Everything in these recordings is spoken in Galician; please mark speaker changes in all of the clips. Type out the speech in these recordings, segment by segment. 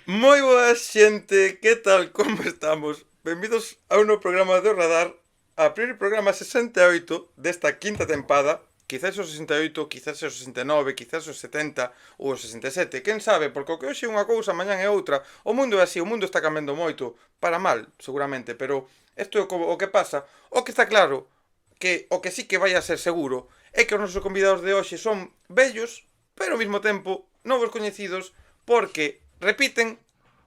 Speaker 1: Moi boa xente, que tal, como estamos? Benvidos a un novo programa do Radar, a primeiro programa 68 desta quinta tempada. Quizás o 68, quizás o 69, quizás o 70 ou o 67, quen sabe, porque o que hoxe é unha cousa, mañan é outra. O mundo é así, o mundo está cambiando moito, para mal, seguramente, pero isto é o que pasa. O que está claro, que o que sí que vai a ser seguro, é que os nosos convidados de hoxe son vellos, pero ao mesmo tempo novos coñecidos, porque repiten,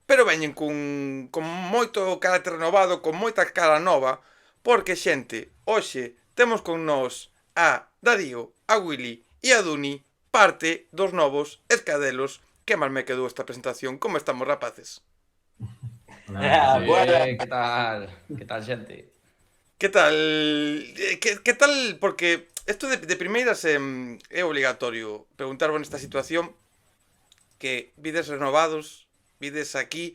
Speaker 1: pero veñen con moito carácter renovado, con moita cara nova, porque, xente, hoxe temos con nós a Darío, a Willy e a Duni, parte dos novos escadelos. Que mal me quedou esta presentación. Como estamos, rapaces?
Speaker 2: Hola, ¿qué tal?
Speaker 3: Buena.
Speaker 2: ¿Qué tal? ¿Qué tal, gente?
Speaker 1: Que tal? Que tal? Porque isto de primeiras é obligatorio preguntarvos nesta situación que vides renovados, vides aquí,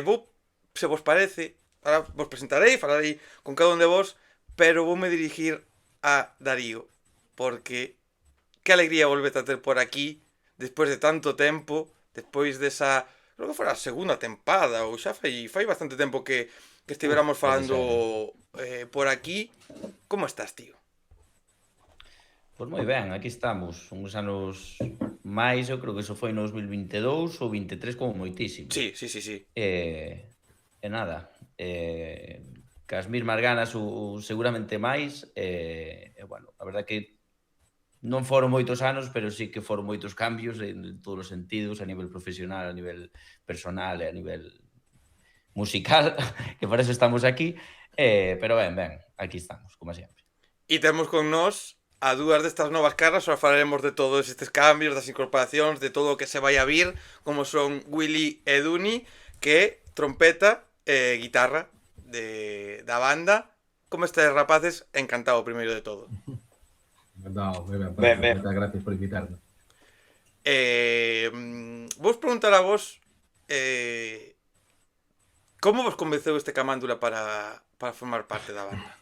Speaker 1: vou, se vos parece, ahora vos presentarei, falarei con cada un de vos, pero voume dirigir a Darío, porque que alegría volver a ter por aquí, despois de tanto tempo, despois desa, creo que fora a segunda tempada, ou xa fai bastante tempo que estiveramos
Speaker 2: Pode
Speaker 1: falando
Speaker 2: ser.
Speaker 1: por aquí. Como estás, tío?
Speaker 2: Pois moi ben, aquí estamos. Uns anos máis, eu creo que iso foi no 2022 ou 23 como moitísimo.
Speaker 1: Sí, sí, sí, sí.
Speaker 2: E nada, cas mesmas ganas ou seguramente máis, bueno, a verdad que non foron moitos anos, pero sí que foron moitos cambios en todos os sentidos, a nivel profesional, a nivel personal e a nivel musical, que por eso estamos aquí, pero ben, aquí estamos, como sempre.
Speaker 1: E temos con nós a dúas destas novas caras, xa falaremos de todos estes cambios, das incorporacións, de todo o que se vai a vir, como son Willy e Duni, que é trompeta e guitarra da banda. Como estáis, rapaces? Encantado, primeiro de todo.
Speaker 3: Encantado, muy bien, por
Speaker 2: Ben,
Speaker 3: aquí.
Speaker 2: ben.
Speaker 3: Muchas gracias por invitarme.
Speaker 1: Vos preguntar a vos como vos convenceu este Camándula para formar parte da banda?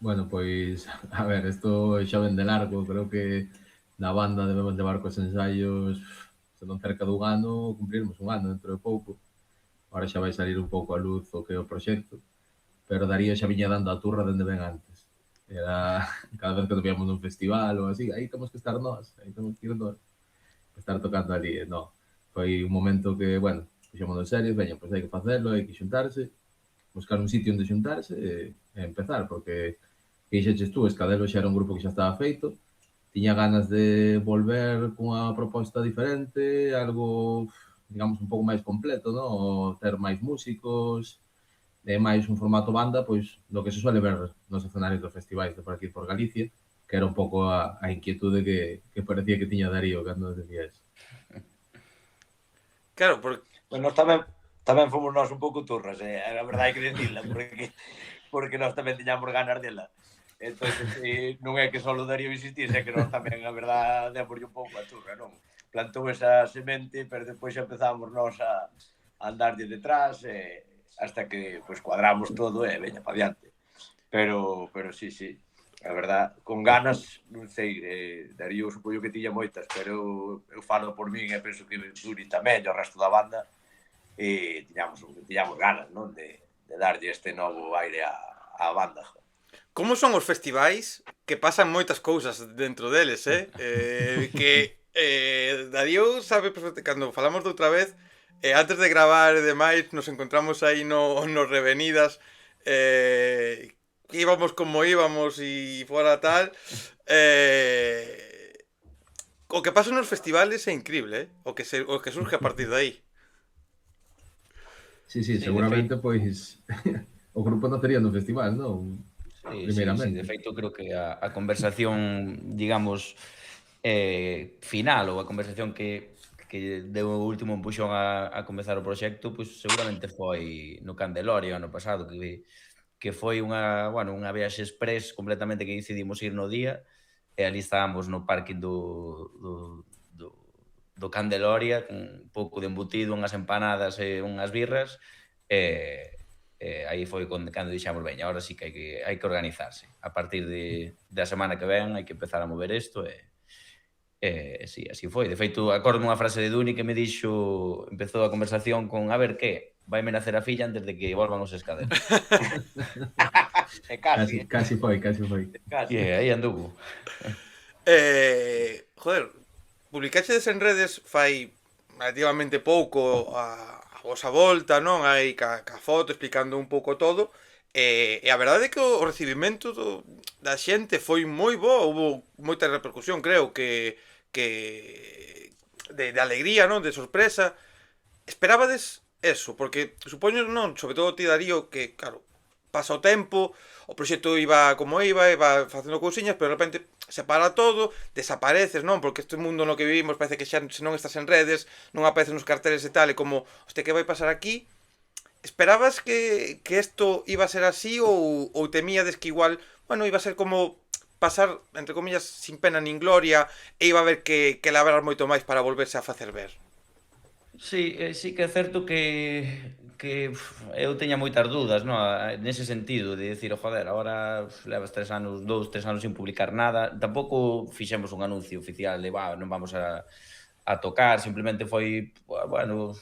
Speaker 3: Bueno, pois, a ver, isto xa ven de largo, creo que na banda debemos levar cos ensaios se non cerca dun ano, cumprirmos un ano dentro de pouco. Ahora xa vai salir un pouco a luz o que é o proxecto, pero Darío xa viña dando a turra dende ben antes. Era cada vez que nos víamos nun festival ou así, aí temos que estar nós, aí temos que ir nós, estar tocando ali, no. Foi un momento que, bueno, puxémonos serios, veña, pois hai que facelo, hai que xuntarse, buscar un sitio onde xuntarse e empezar, porque fixeches tú, Escadelo xa era un grupo que xa estaba feito, tiña ganas de volver cunha proposta diferente, algo, digamos, un pouco máis completo, no? Ter máis músicos, e máis un formato banda, pois, do que se suele ver nos escenarios dos festivais de por aquí por Galicia, que era un pouco a inquietude que parecía que tiña Darío cando decía eso.
Speaker 1: Claro, porque
Speaker 4: Pues nós tamén fomos nós un pouco turras, a verdade hai que decirla, porque nós tamén tiñamos ganas dela. Entón, non é que só o Darío insistise, é que nós tamén, a verdade, démoslle un pouco a turra, non? Plantou esa semente, pero depois xa empezamos nós a andar de detrás, hasta que pues, cuadramos todo e veña pa diante. Pero sí, sí, a verdade, con ganas, non sei, Darío supoño que tiña moitas, pero eu falo por min e penso que Duri tamén, e o resto da banda, tiñamos ganas, non? De darlle este novo aire á banda.
Speaker 1: como son os festivais que pasan moitas cousas dentro deles, que Darío sabe perfectamente, cando falamos de outra vez, antes de gravar e demais, nos encontramos aí no Revenidas, que íbamos como íbamos e fora tal, o que pasa nos festivales é increíble, o que surge a partir de aí.
Speaker 3: Sí, sí,
Speaker 2: Sí, de
Speaker 3: seguramente,
Speaker 2: feito,
Speaker 3: pois, o grupo non tería no festival, non?
Speaker 2: sí, de
Speaker 3: Primeiramente.
Speaker 2: feito creo que a conversación, digamos, final ou a conversación que deu o último empuxón a comezar o proxecto, pois seguramente foi no Candeloria ano pasado, que foi unha viaxe express completamente que decidimos ir no día, e ali estábamos no parking do, do Candeloria, con un pouco de embutido, unhas empanadas e unhas birras, aí foi cando dixemos, veña, ahora sí que hai que organizarse. A partir da semana que ven hai que empezar a mover isto Sí, así foi. De feito, acordo unha frase de Duni que me dixo, empezou a conversación con a ver que vaime nacer a filla antes de que volvan os escaderos.
Speaker 4: É casi,
Speaker 3: Casi foi, casi foi.
Speaker 4: casi.
Speaker 2: E aí anduvo.
Speaker 1: Joder, publicaxedes en redes fai relativamente pouco a vosa volta, non? Hai ca foto explicando un pouco todo. E a verdade é que o recibimento da xente foi moi bo, houve moita repercusión, creo que de alegría, non? De sorpresa. Esperabades eso? Porque supoño non, sobre todo ti Darío, que claro, pasa o tempo, o proxecto iba como iba facendo cousiñas, pero de repente se para todo, desapareces, non? Porque este mundo no que vivimos parece que xa se non estás en redes, non aparecen nos carteles e tal, e como, hostia, que vai pasar aquí? Esperabas que isto iba a ser así ou temíades que igual, bueno, iba a ser como pasar, entre comillas, sin pena nin gloria e iba a haber que labrar moito máis para volverse a facer ver?
Speaker 2: Sí, sí que é certo eu teña moitas dúdas, no? Nese sentido, de decir, joder, agora levas 3 anos sin publicar nada. Tampouco fixemos un anuncio oficial de, non vamos a tocar, simplemente foi, bueno,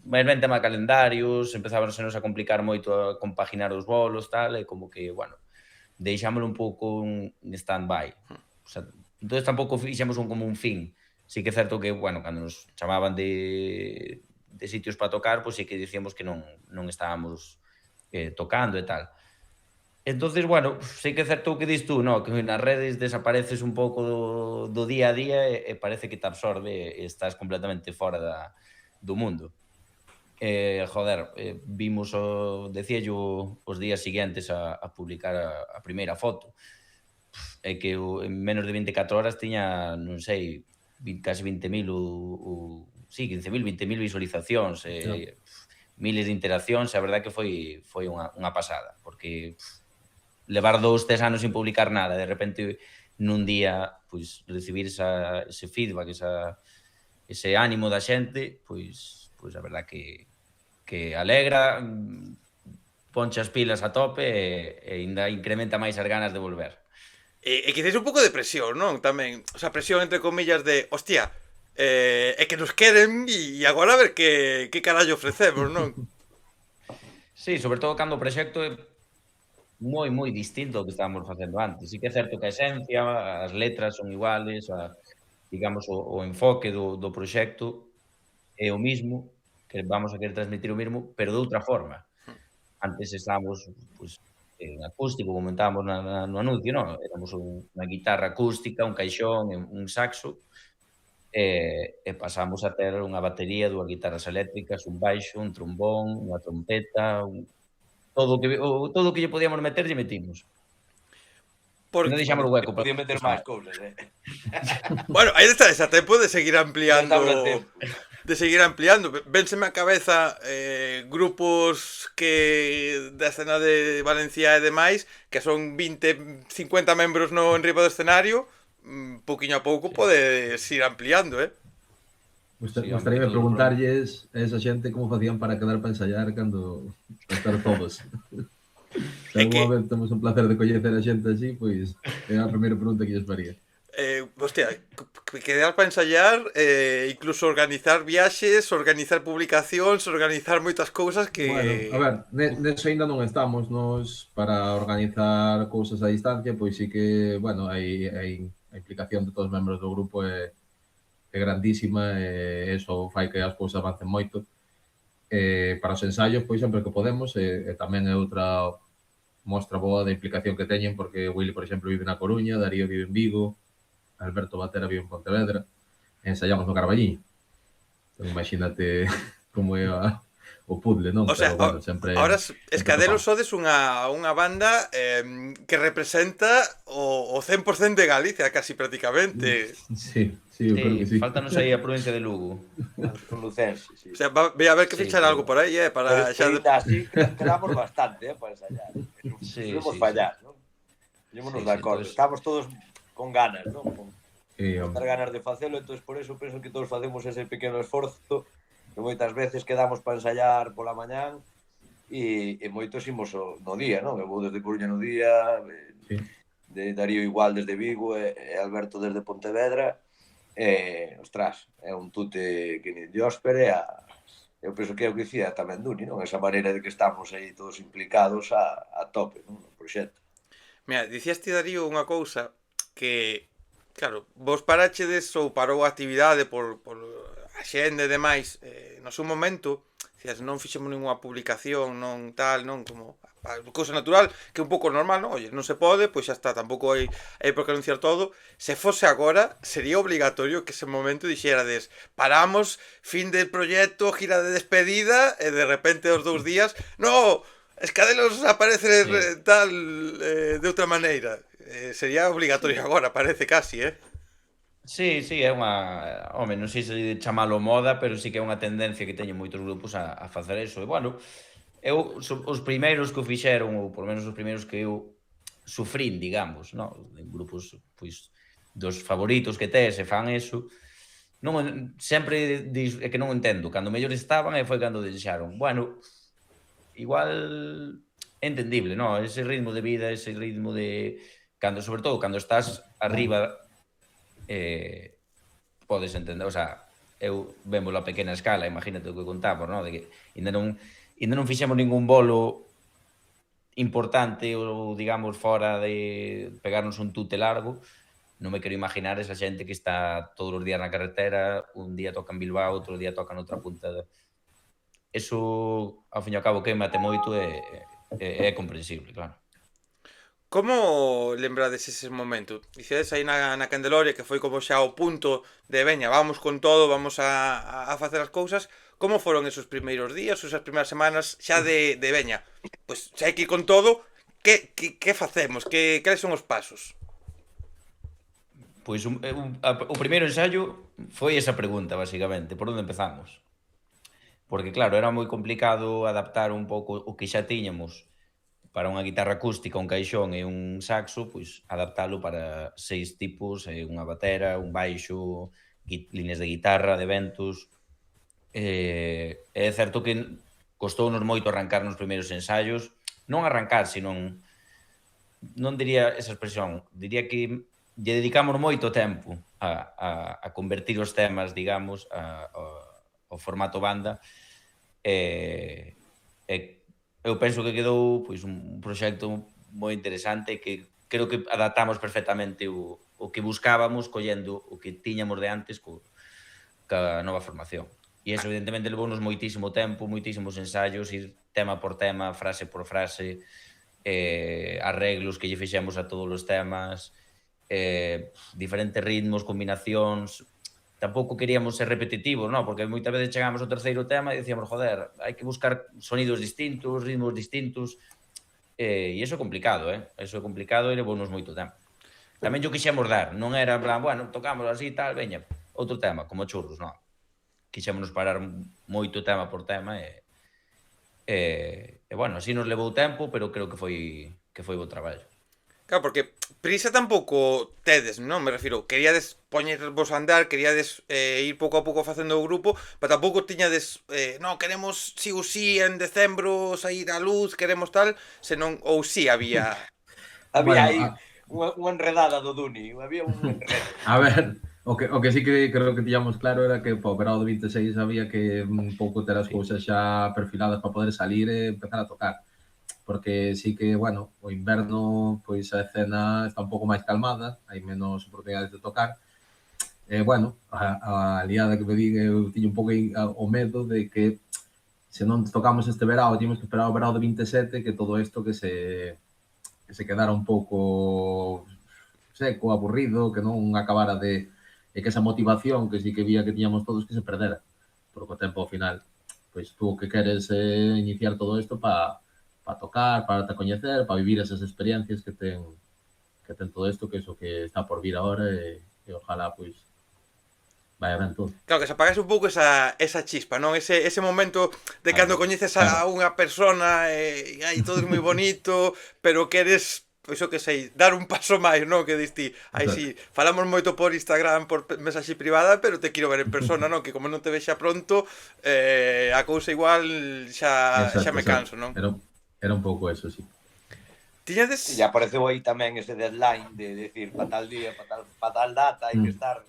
Speaker 2: máis ben tema calendarios, empezábanos a complicar moito a compaginar os bolos, tal, e como que, bueno, deixámoslo un pouco en stand-by. O sea, entonces tampouco fixemos como un fin. Sí que é certo que, bueno, cando nos chamaban de sitios para tocar, pois sí que dicíamos que non estábamos tocando e tal. Entonces, bueno, sí que é certo o que dis tú, no? Que nas redes desapareces un pouco do día a día e parece que te absorbe e estás completamente fora do mundo. Joder, vimos decíallo os días seguintes a publicar a primeira foto. É que en menos de 24 horas tiña, non sei, casi 20.000 sí, 15.000, 20.000 visualizacións, miles de interaccións, a verdade que foi unha pasada, porque levar 2-3 anos sin publicar nada, de repente nun día pois recibir ese feedback, ese ánimo da xente, pois a verdade que alegra, ponche as pilas a tope e ainda incrementa máis as ganas de volver.
Speaker 1: E quizáis un pouco de presión, non? Tamén, o sea, presión entre comillas de, hostia, é que nos queren e agora a ver que carallo ofrecemos, non?
Speaker 2: Sí, sobre todo cando o proxecto é moi distinto ao que estábamos facendo antes. Sí que é certo que a esencia, as letras son iguales, digamos, o enfoque do proxecto é o mismo, que vamos a querer transmitir o mismo, pero de outra forma. Antes estábamos, pois, en acústico, comentábamos no anuncio, non? Éramos unha guitarra acústica, un caixón, un saxo, e pasamos a ter unha batería, 2 guitarras eléctricas, un baixo, un trombón, unha trompeta, todo o que lle podíamos meter, lle metimos. E non deixamos o hueco.
Speaker 4: Podía meter máis cousas,
Speaker 1: Bueno, aí está tempo de seguir ampliando.
Speaker 4: Non tempo.
Speaker 1: De seguir ampliando. Vénseme a cabeza grupos que da escena de Valencia e demais, que son 20, 50 membros no enriba do escenario, pouquiño a pouco podes ir ampliando,
Speaker 3: Gostaría de preguntarlles a esa xente como facían para quedar para ensayar cando estar todos. Se alguma vez temos un placer de coñecer a xente así, pois é a primeira pregunta que lles faría.
Speaker 1: Hostia, quedar para ensayar, incluso organizar viaxes, organizar publicacións, organizar moitas cousas que...
Speaker 3: Bueno, a ver, neso ainda non estamos nos para organizar cousas a distancia, pois sí que, bueno, hai a implicación de todos os membros do grupo é grandísima e eso fai que as cousas avancen moito. Para os ensaios, pois sempre que podemos, e tamén é outra mostra boa da implicación que teñen, porque Willy, por exemplo, vive na Coruña, Darío vive en Vigo, Alberto Batera vive en Pontevedra, ensaiamos no Carballiño. Entón, imagínate como é o puzzle, non?
Speaker 1: O sea,
Speaker 3: pero, bueno, sempre,
Speaker 1: ahora Escaderos sodes unha banda que representa o 100% de Galicia, casi prácticamente.
Speaker 3: Sí, eu creo que sí.
Speaker 2: Faltanos aí a provincia de Lugo.
Speaker 4: Son lucense, sí.
Speaker 1: O sea, ve a ver que fichar algo por aí, para
Speaker 4: xa... Pero así quedamos bastante, para ensayar. Podemos fallar, non? Llevamos de acordo. Estamos todos con ganas, non? Con ganas de facelo, entón por eso penso que todos facemos ese pequeno esforzo, que moitas veces quedamos para ensayar pola mañán e moitos imos no día, non? Eu vou desde Coruña no día, de Darío igual desde Vigo e Alberto desde Pontevedra, ostras, é un tute que nin Dióspere, eu penso que é o que dicía tamén Duni, non? Esa maneira de que estamos aí todos implicados a tope, non? No proxecto.
Speaker 1: Mira, dicías ti, Darío, unha cousa que, claro, vos parachedes ou parou a actividade por a xende e demais, no seu momento, dicías, non fixemos ninguna publicación, non tal, non como a cousa natural, que é un pouco normal, non? Oye, non se pode, pois xa está, tampouco hai por que anunciar todo. Se fose agora, sería obligatorio que ese momento dixerades, paramos, fin del proxecto, gira de despedida, e de repente aos 2 días, no, Escadelos aparece
Speaker 2: Sí.
Speaker 1: tal de outra maneira. Sería obligatorio agora, parece casi,
Speaker 2: Sí, sí, é unha... Home, non sei se chamalo moda, pero sí que é unha tendencia que teñen moitos grupos a facer eso. E, bueno, os primeiros que o fixeron, ou por menos os primeiros que eu sufrín, digamos, no? En grupos, pois, dos favoritos que tes e fan eso, non, sempre é que non entendo. Cando mellor estaban e foi cando deixaron. Bueno, igual é entendible, no? Ese ritmo de vida, ese ritmo de... Cando, sobre todo, cando estás arriba, podes entender, o sea, eu vémolo a pequena escala, imagínate o que contamos, no? De que ainda non fixemos ningún bolo importante ou, digamos, fora de pegarnos un tute largo. Non me quero imaginar esa xente que está todos os días na carretera, un día toca en Bilbao, outro día toca noutra punta. Eso, ao fin e ao cabo, queimate moito e é comprensible, claro.
Speaker 1: Como lembrades ese momento? Dicedes aí na Candeloria que foi como xa o punto de veña, vamos con todo, vamos a facer as cousas. Como foron esos primeiros días, esas primeiras semanas xa de veña? Pois xa hai que ir con todo, que facemos? Cales son os pasos?
Speaker 2: Pois o primeiro ensaio foi esa pregunta, basicamente, por onde empezamos? Porque, claro, era moi complicado adaptar un pouco o que xa tiñamos para unha guitarra acústica, un caixón e un saxo, pois adaptalo para 6 tipos, unha batera, un baixo, líneas de guitarra, de ventos. É certo que costounos moito arrancar nos primeiros ensaios, non arrancar, senón, non diría esa expresión, diría que lle dedicamos moito tempo a convertir os temas, digamos, ao formato banda, e eu penso que quedou pois un proxecto moi interesante que creo que adaptamos perfectamente o que buscábamos collendo o que tiñamos de antes ca nova formación. E iso evidentemente levounos moitísimo tempo, moitísimos ensaios, ir tema por tema, frase por frase, arreglos que lle fixemos a todos os temas, diferentes ritmos, combinacións. Tampouco queríamos ser repetitivos, non? Porque moitas veces chegamos ao terceiro tema e dicíamos, joder, hai que buscar sonidos distintos, ritmos distintos, e iso é complicado, Iso é complicado e levounos moito tempo. Tamén yo quixemos dar, non era en plan, bueno, tocamos así tal, veña, outro tema, como churros, non? Quixémonos parar moito tema por tema e bueno, así nos levou tempo, pero creo que foi bo traballo.
Speaker 1: Claro, porque prisa tampouco tedes, non? Me refiro, queríades poñervos a andar, queríades ir pouco a pouco facendo o grupo, pero tampouco tiñades, non, queremos si ou si en decembro sair á luz, queremos tal, senón, ou si había...
Speaker 4: Había
Speaker 3: Bueno,
Speaker 4: aí unha enredada do Duni, había un enredo.
Speaker 3: A ver, o que sí que creo que tiñamos claro era que para o verao do 26 había que un pouco ter as cousas xa perfiladas para poder salir e empezar a tocar. Porque sí que, bueno, o inverno, pois a escena está un pouco máis calmada, hai menos oportunidades de tocar. Bueno, a liada que me di, eu tiño un pouco o medo de que se non tocamos este verao, tínhamos que esperar o verao de 27, que todo isto que se quedara un pouco seco, aburrido, que non acabara de que esa motivación que sí que vía que tiñamos todos que se perdera. Porque o tempo ao final, pois tú que queres iniciar todo isto para tocar, para te coñecer, para vivir esas experiencias que ten todo isto, que é o que está por vir agora e ojalá, pois, vai ben todo.
Speaker 1: Claro, que se apagase un pouco esa chispa, non? Ese momento de cando coñeces a unha persona e aí todo é moi bonito, pero queres, pois o que sei, dar un paso máis, non? Que diste, aí si, falamos moito por Instagram, por mensaxe privada, pero te quero ver en persona, non? Que como non te vexa pronto, a cousa igual xa me canso, non?
Speaker 3: Era un pouco eso, sí.
Speaker 1: Tiñades...
Speaker 4: E apareceu aí tamén ese deadline de decir para tal día, para tal data, hai que estar...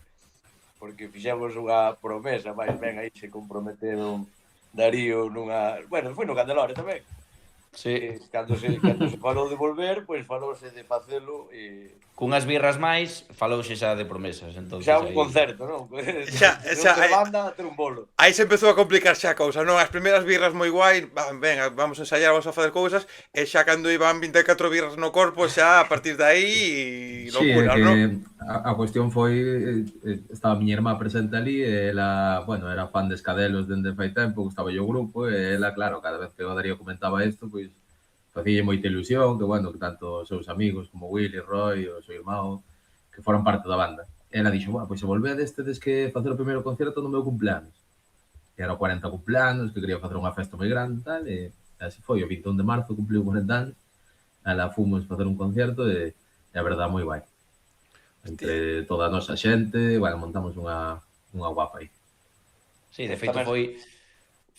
Speaker 4: porque fixemos unha promesa, máis ben aí se comprometeron Darío nunha... Bueno, foi no Candelore tamén.
Speaker 2: Sí.
Speaker 4: Cando se falou de volver, pois falouse de facelo e...
Speaker 2: Cunhas birras máis, falouse xa de promesas, entonces
Speaker 4: Xa un
Speaker 2: aí...
Speaker 4: concerto, non?
Speaker 1: Xa,
Speaker 4: De
Speaker 1: xa,
Speaker 4: outra banda a ter un bolo.
Speaker 1: aí se empezou a complicar xa a cousa, non? As primeiras birras moi guai, venga, vamos a ensayar, vamos a facer cousas, e xa cando iban 24 birras no corpo, xa a partir de aí,
Speaker 3: Sí,
Speaker 1: locura,
Speaker 3: que
Speaker 1: non?
Speaker 3: a cuestión foi estaba miña irmá presente ali e ela, bueno, era fan de Escadelos dende fai tempo, gustaba o grupo e ela, claro, cada vez que o Darío comentaba isto, pois facía moita ilusión que, bueno, que tanto os seus amigos como Willy, Roy, o seu irmão, que foran parte da banda. E ela dixo, bueno, pois se volvedes tedes que facer o primeiro concerto no meu cumpleaños. E era o 40 cumpleaños, que quería facer unha festa moi grande e tal, e así foi, o 21 de marzo cumpliu 40 anos, ela fomos facer un concerto e a verdad moi guai. Entre toda a nosa xente, bueno, montamos unha guapa aí.
Speaker 2: Sí, de feito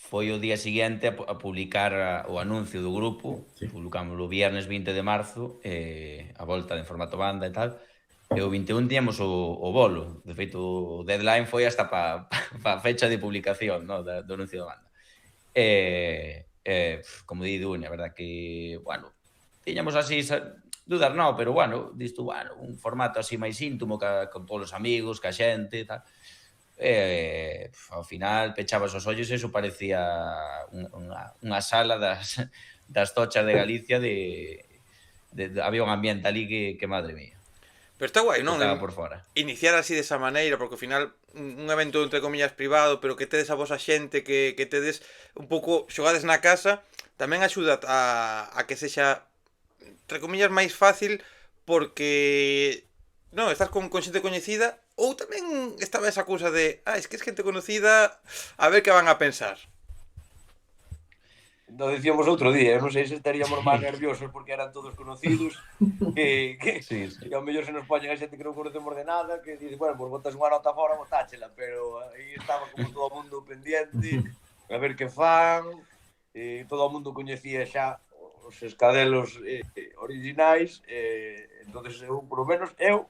Speaker 2: foi o día seguinte a publicar o anuncio do grupo,
Speaker 3: Sí.
Speaker 2: publicamos o viernes 20 de marzo, a volta en formato banda e tal, e o 21 tíamos o bolo, de feito o deadline foi hasta pa fecha de publicación, no, do anuncio da banda. Como di Dunia, a verdad que, bueno, tiñamos así dudas, no, pero bueno, disto, bueno, un formato así máis íntimo con todos os amigos, ca xente e tal. Ao final pechabas os ollos e iso parecía unha sala das tochas de Galicia había un ambiente ali que madre mía.
Speaker 1: Pero está guai, non?
Speaker 2: Estaba por fora.
Speaker 1: Iniciar así desa maneira, porque ao final un evento entre comillas privado, pero que tedes a vosa xente, que tedes un pouco xogades na casa, tamén axuda a que sexa entre comillas máis fácil, porque non, estás con xente coñecida, ou tamén estaba esa cousa de, es que é xente conocida, a ver que van a pensar.
Speaker 4: Lo dicíamos outro día, non sei se estaríamos máis nerviosos porque eran todos conocidos que ao mellor se nos poñen a xente que non conocemos de nada, que dice, bueno, pues botas unha nota fora, botáchela, pero aí estaba como todo o mundo pendiente a ver que fan, todo o mundo coñecía xa os Escadelos originais, entonces eu, por lo menos, eu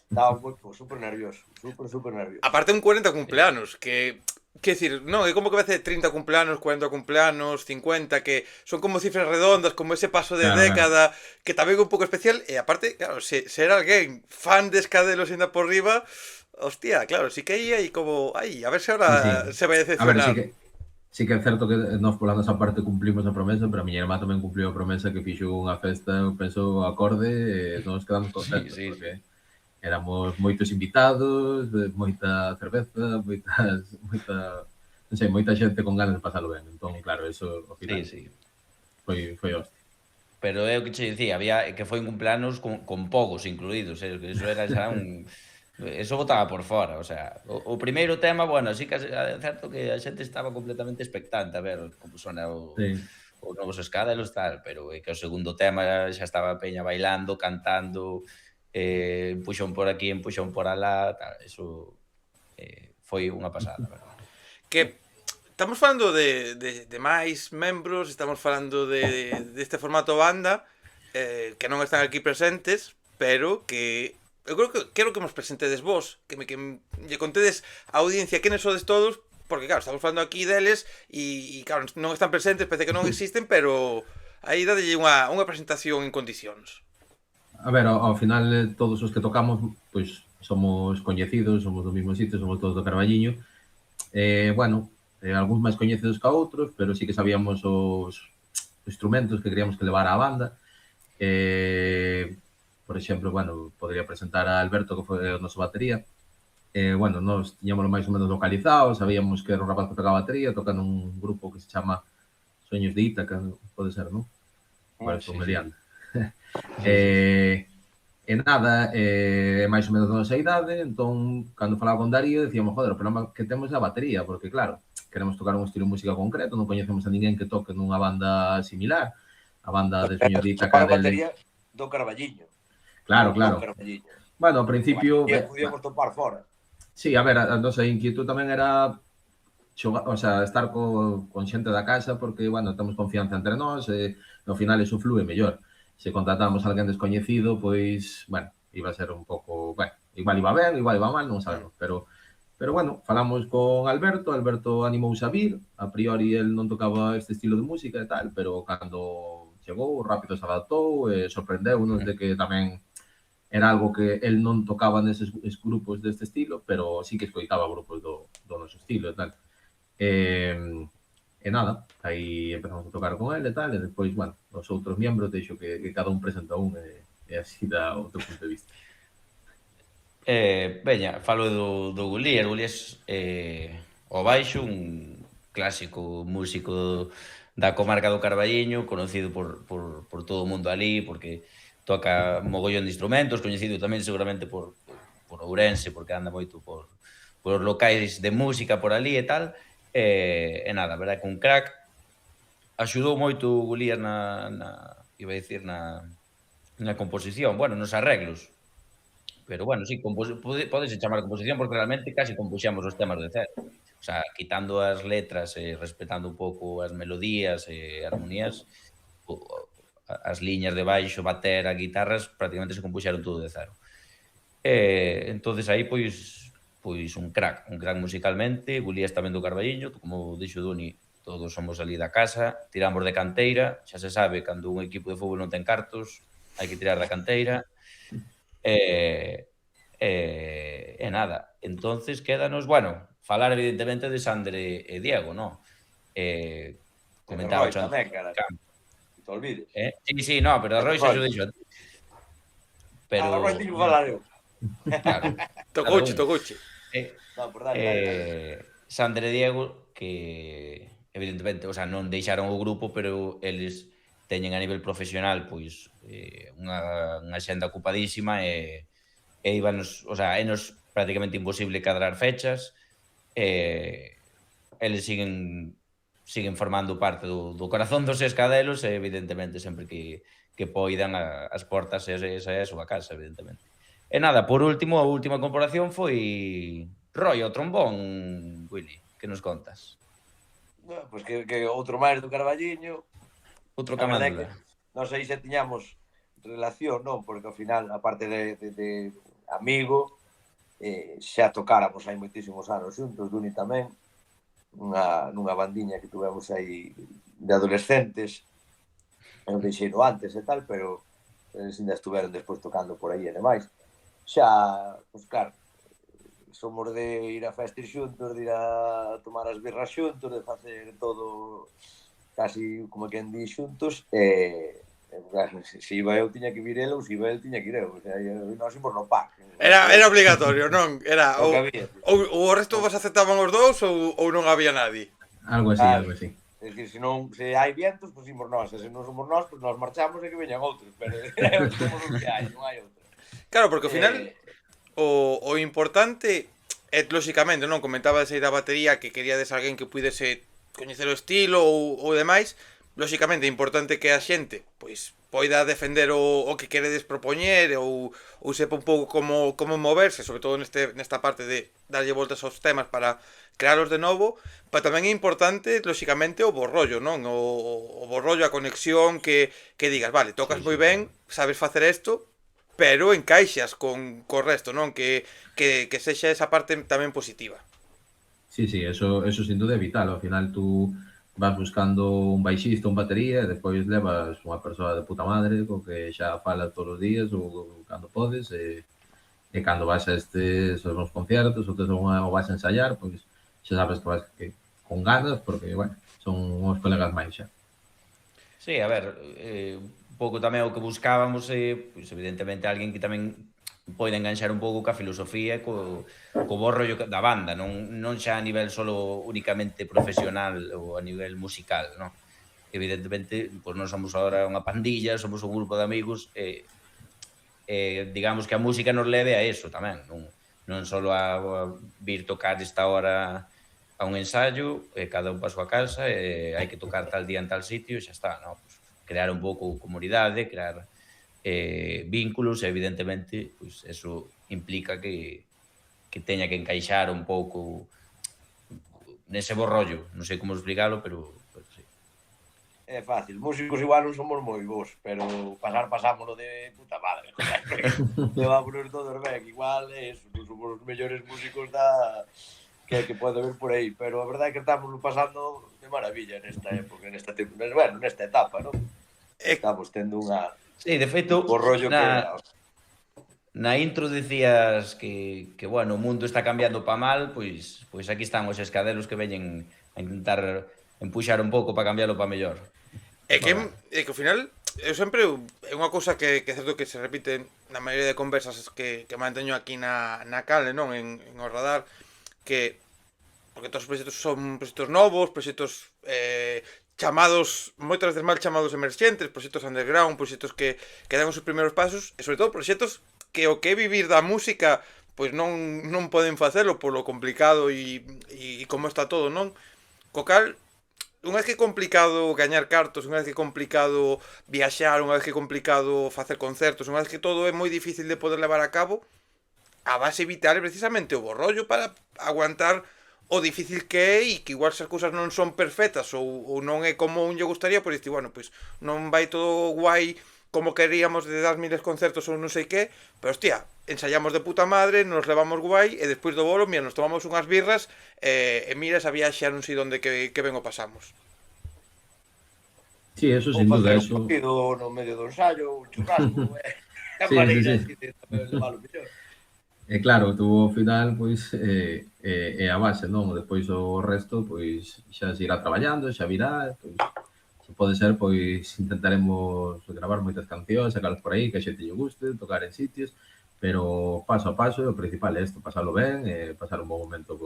Speaker 4: estaba super nervioso, super nervioso.
Speaker 1: Aparte un 40 cumpleanos, que decir, non, é como que vai ser 30 cumpleanos, 40 cumpleanos, 50, que son como cifras redondas, como ese paso de década, que tamén é un pouco especial, e aparte, claro, ser alguén fan de Escadelos ainda por riba, hostia, claro, sí que aí como, a ver se ahora se vai decepcionar.
Speaker 3: A ver, sí que é certo que nós pola nosa parte cumplimos a promesa, pero a miña irmá tamén cumpliu a promesa que fixo unha festa, eu penso, acorde, e nos quedamos contentos, porque éramos moitos invitados, moita cerveza, moita xente con ganas de pasalo ben. Entón, claro, eso ao final foi hostia.
Speaker 2: Pero é o que che dicía, había que foi un cumpleanos con pogos incluídos, eso era xa eso botaba por fora, o sea, o primeiro tema, bueno, sí que é certo que a xente estaba completamente expectante a ver como sona os novos Escadelos tal, pero é que o segundo tema xa estaba a peña bailando, cantando, empuxón por aquí, empuxón por alá, tal, eso foi unha pasada, verdad.
Speaker 1: Que estamos falando de máis membros, estamos falando deste formato banda, que non están aquí presentes, pero que eu creo que quero que nos presentedes vos, que lle contedes a audiencia quenes sodes todos, porque claro, estamos falando aquí deles e claro, non están presentes, parece que non existen, pero aí dadelle unha presentación en condicións.
Speaker 3: A ver, ao final todos os que tocamos, pois somos coñecidos, somos do mesmo sitio, somos todos do Carballiño. Bueno, algúns máis coñecidos que outros, pero sí que sabíamos os instrumentos que queríamos que levara a banda. Por exemplo, bueno, podría presentar a Alberto, que foi o noso batería. Bueno, nós tiñámoslo máis ou menos localizado, sabíamos que era un rapaz que tocaba batería, toca nun grupo que se chama Sueños de Ítaca, pode ser, non? Bueno, estou mediando. E nada, máis ou menos da nosa idade, entón, cando falaba con Darío, decíamos, joder, o problema que temos é a batería, porque claro, queremos tocar un estilo de música concreto, non coñecemos a ninguén que toque nunha banda similar, a banda de Sueños de Ítaca.
Speaker 4: A batería do Carballiño.
Speaker 3: Claro. Bueno, ao principio...
Speaker 4: Podíamos topar fora.
Speaker 3: Sí, a ver, a nosa inquietud tamén era estar con xente da casa, porque, bueno, temos confianza entre nós, e ao final iso flúe mellor. Se contratamos a alguén descoñecido, pois, bueno, iba a ser un pouco, bueno, igual iba ben, igual iba mal, non sabemos, pero Pero bueno, falamos con Alberto animouse a vir, a priori el non tocaba este estilo de música e tal, pero cando chegou rápido se adaptou e sorprendeu-nos de que tamén era algo que el non tocaba neses grupos deste estilo, pero sí que escoitaba grupos do noso estilo e tal. E nada, aí empezamos a tocar con ele e tal, e despois, bueno, os outros membros deixo que cada un presenta un e así dá outro punto de vista.
Speaker 2: Veña, falo do Gulías. Gulías o baixo, un clásico músico da comarca do Carballiño, conocido por todo o mundo ali, porque toca mogollón de instrumentos, coñecido tamén seguramente por Ourense, porque anda moito por os locais de música por ali e tal. E nada, a verdade que un crack. Axudou moito o Gulías iba a dicir, na composición, bueno, nos arreglos. Pero bueno, sí, podese chamar composición porque realmente casi compuxemos os temas de cero. O sea, quitando as letras e respetando un pouco as melodías e armonías, as liñas de baixo, batera, guitarras, prácticamente se compuxeron todo de cero. Entonces aí, pois un crack musicalmente, Gulías tamén do Carballiño, como dixo Duni, todos somos ali da casa, tiramos de canteira, xa se sabe, cando un equipo de fútbol non ten cartos, hai que tirar da canteira. E nada, entonces quédanos, bueno, falar evidentemente de Sandre e Diego, ¿no? Comentaba
Speaker 4: tamén, cara. Te olvides.
Speaker 2: Sí, no, pero a Roy xa xo dixo. Pero
Speaker 4: Roy tiño que falar eu.
Speaker 2: Claro.
Speaker 1: Tocouche.
Speaker 4: No, por dale.
Speaker 2: Sandre e Diego, que evidentemente, o sea, non deixaron o grupo, pero eles teñen a nivel profesional pois unha xenda ocupadísima e íbanos, o sea, énos prácticamente imposible cadrar fechas. Eles siguen formando parte do corazón dos escadelos e evidentemente sempre que poidan as portas esa é a súa casa, evidentemente. E nada, por último, a última comparación foi Roy, o trombón, Willy, que nos contas?
Speaker 4: Pois que outro máis do Carballiño.
Speaker 2: Outro camándola.
Speaker 4: Non sei se tiñamos relación, non? Porque ao final, aparte de amigo, xa tocáramos hai moitísimos anos xuntos, Duni tamén, nunha bandiña que tuvemos aí de adolescentes, eu deixeiro antes e tal, pero eles ainda estuveron despois tocando por aí e demais. Xa, pois claro, somos de ir a festas xuntos, de ir a tomar as birras xuntos, de facer todo casi como quen di xuntos, e se iba eu tiña que vir ele, ou se iba el tiña que ir eu, o sea, nós imos no pack.
Speaker 1: Era obligatorio, non? Era ou o resto vos aceptaban os dous ou non había nadie.
Speaker 3: Algo así.
Speaker 4: Es que se hai vientos, pois imos nós, e se non somos nós, pois nós marchamos e que veñan outros, pero somos os que hai, non hai outro.
Speaker 1: Claro, porque ao final o importante é, lóxicamente, non? Comentabas aí da batería que queríades alguén que pudese coñecer o estilo ou demais. Lóxicamente é importante que a xente pois poida defender o que queredes propoñer ou sepa un pouco como moverse, sobre todo nesta parte de darlle voltas aos temas para crealos de novo, pero tamén é importante, lóxicamente, o bo rollo, non? O bo rollo, a conexión que digas, vale, tocas moi ben, sabes facer isto, pero encaixas con o resto, non? Que sexa esa parte tamén positiva.
Speaker 3: Sí, eso sin duda é vital. Ao final tú vas buscando un baixista, un batería, e despois levas unha persoa de puta madre co que xa falas todos os días ou cando podes, e cando vas a estes os conciertos ou vas a ensayar, pois xa sabes que vas con ganas, porque, bueno, son uns colegas máis xa.
Speaker 2: Sí, a ver, un pouco tamén o que buscábamos pois evidentemente alguén que tamén poida enganxar un pouco ca filosofía e co bo rollo da banda, non xa a nivel solo únicamente profesional ou a nivel musical, non? Evidentemente, pois non somos agora unha pandilla, somos un grupo de amigos e digamos que a música nos leve a eso tamén, non solo a vir tocar esta hora a un ensayo, cada un pa a súa casa e hai que tocar tal día en tal sitio e xa está, non? Pues, crear un pouco comunidade, crear vínculos e evidentemente pois eso implica que teña que encaixar un pouco nese bo rollo, non sei como explicalo, pero sí.
Speaker 4: É fácil. Músicos igual non somos moi bons, pero pasámoslo de puta madre. Levámonos todos ben. Igual é eso, non somos os mellores músicos que pode haber por aí, pero a verdade é que estamos pasando de maravilla nesta época, nesta etapa, non? Estamos tendo
Speaker 2: Sí, de feito,
Speaker 4: un rollo
Speaker 2: na intro decías que bueno, o mundo está cambiando pa mal, pois aquí están os escadelos que veñen a intentar empuxar un pouco para cambiarlo pa mellor.
Speaker 1: É que ao final, eu sempre, é unha cousa que é certo que se repite na maioría de conversas que manteño aquí na Cale, non? En o radar, que porque todos os proxectos son proxectos novos, proxectos chamados, moitas veces mal chamados emerxentes, proxectos underground, proxectos que dan os seus primeiros pasos, e sobre todo proxectos que o que é vivir da música pois non poden facelo polo complicado e como está todo, non? Co cal, unha vez que é complicado gañar cartos, unha vez que é complicado viaxar, unha vez que é complicado facer concertos, unha vez que todo é moi difícil de poder levar a cabo, a base vital é precisamente o bo rollo para aguantar o difícil que é e que igual se as cousas non son perfectas ou non é como un lle gustaría, pois dicir, bueno, pois non vai todo guai como queríamos de dar miles concertos ou non sei que, pero hostia, ensayamos de puta madre, nos levamos guai e despois do bolo, mira, nos tomamos unhas birras e mira esa viaxe a non sei onde que ben o pasamos.
Speaker 3: Sí, eso sin duda, eso.
Speaker 4: Un partido no medio do ensayo, un churrasco,
Speaker 3: sí. E claro, tú ao final, pois, é a base, non? Depois o resto, pois, xa se irá traballando, xa virá, pois, se pode ser, pois, intentaremos gravar moitas cancións, sacalas por aí, que a xente lle guste, tocar en sitios, pero paso a paso, o principal é isto, pasalo ben e pasar un bom momento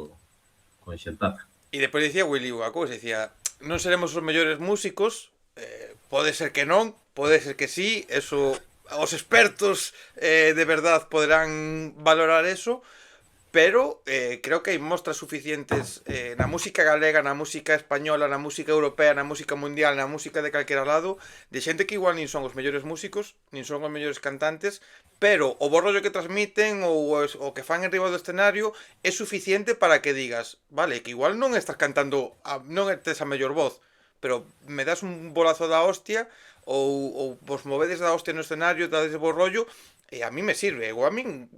Speaker 3: con xentaza.
Speaker 1: E depois dicía Willy unha cousa, dicía, non seremos os mellores músicos, pode ser que non, pode ser que sí, eso os expertos de verdad poderán valorar eso, pero creo que hai mostras suficientes na música galega, na música española, na música europea, na música mundial, na música de calquera lado, de xente que igual nin son os mellores músicos, nin son os mellores cantantes, pero o bo rollo que transmiten ou o que fan en riba do escenario é suficiente para que digas, vale, que igual non estás cantando, non tes a mellor voz, pero me das un bolazo da hostia ou vos movedes da hostia no escenario, dades bo rollo, e a mí me sirve, ou a min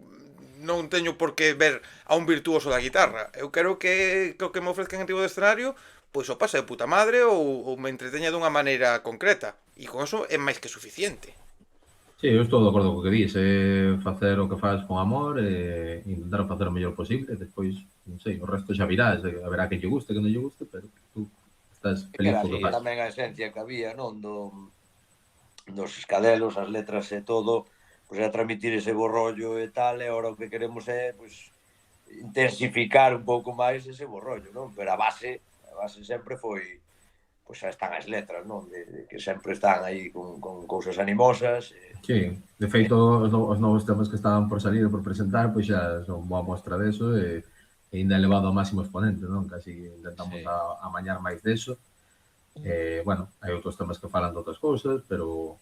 Speaker 1: non teño por que ver a un virtuoso da guitarra. Eu quero que o que me ofrezcan en riba do escenario, pois o pase de puta madre ou me entreteña dunha maneira concreta. E con eso é máis que suficiente.
Speaker 3: Sí, eu estou de acordo co que dis, facer o que faz con amor e intentar facer o mellor posible, despois, non sei, o resto xa virá, haberá que lle guste, que non lle guste, pero tú estás feliz co que faz.
Speaker 4: Tamén a esencia que había, non, dos escadelos, as letras e todo, pois a transmitir ese bo rollo e tal, e agora o que queremos é, pois, intensificar un pouco máis ese bo rollo, non? Pero a base sempre foi, pois, están as letras, non? De que sempre están aí con cousas animosas.
Speaker 3: Sí, de feito, os novos temas que estaban por salir e por presentar, pois xa son boa mostra deso e ainda elevado ao máximo exponente, non? Casi intentamos amañar máis deso. Bueno, hai outros temas que falan de outras cousas, pero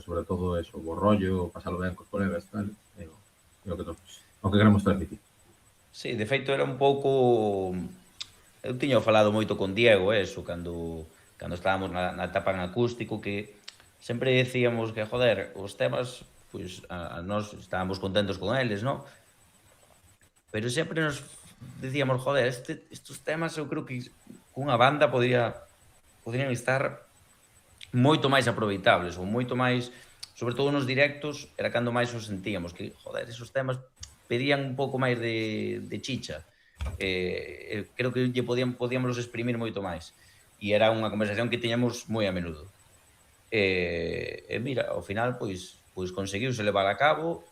Speaker 3: sobre todo eso, o rollo, pasalo ben cos colegas, tal, é o que queremos transmitir.
Speaker 2: Sí, de feito era un pouco... Eu tiño falado moito con Diego, eso, cando estábamos na etapa en acústico, que sempre decíamos que, joder, os temas, pois, a nós estábamos contentos con eles, non? Pero sempre nos decíamos, joder, estes temas eu creo que cunha banda poderían estar moito máis aproveitables ou moito máis, sobre todo nos directos, era cando máis os sentíamos, que, joder, esos temas pedían un pouco máis de chicha. Creo que podíamos exprimir moito máis. E era unha conversación que tiñamos moi a menudo. Mira, ao final, pois conseguiuse levar a cabo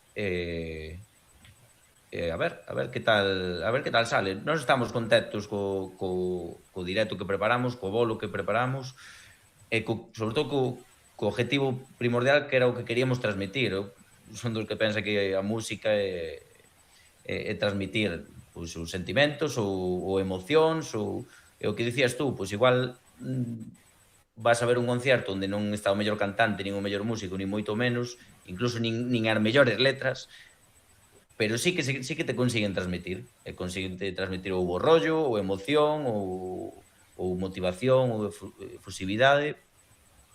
Speaker 2: a ver que tal sale. Nós estamos contentos co directo que preparamos, co bolo que preparamos, e sobre todo co objetivo primordial que era o que queríamos transmitir. Eu son dos que pensa que a música é transmitir pois, os sentimentos ou emocións ou o que dicías tú, pois igual vas a ver un concierto onde non está o mellor cantante, nin o mellor músico, nin moito menos, incluso nin as mellores letras, pero sí que te consiguen transmitir, transmitir ou bo rollo, ou emoción, ou motivación, ou efusividade,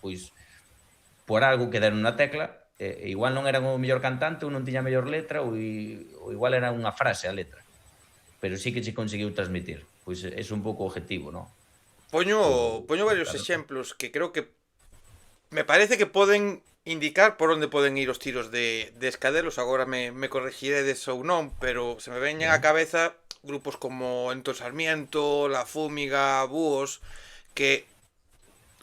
Speaker 2: pois por algo que deron na tecla, igual non eran o mellor cantante ou non tiña a mellor letra ou igual era unha frase a letra, pero sí que se conseguiu transmitir. Pois é un pouco o objetivo, non?
Speaker 1: Poño varios
Speaker 3: Claro.
Speaker 1: exemplos que creo que me parece que poden indicar por onde poden ir os tiros de Escadelos. Agora me corregiredes ou non, pero se me veñen á cabeza grupos como Entón Sarmiento, La Fúmiga, Búhos, que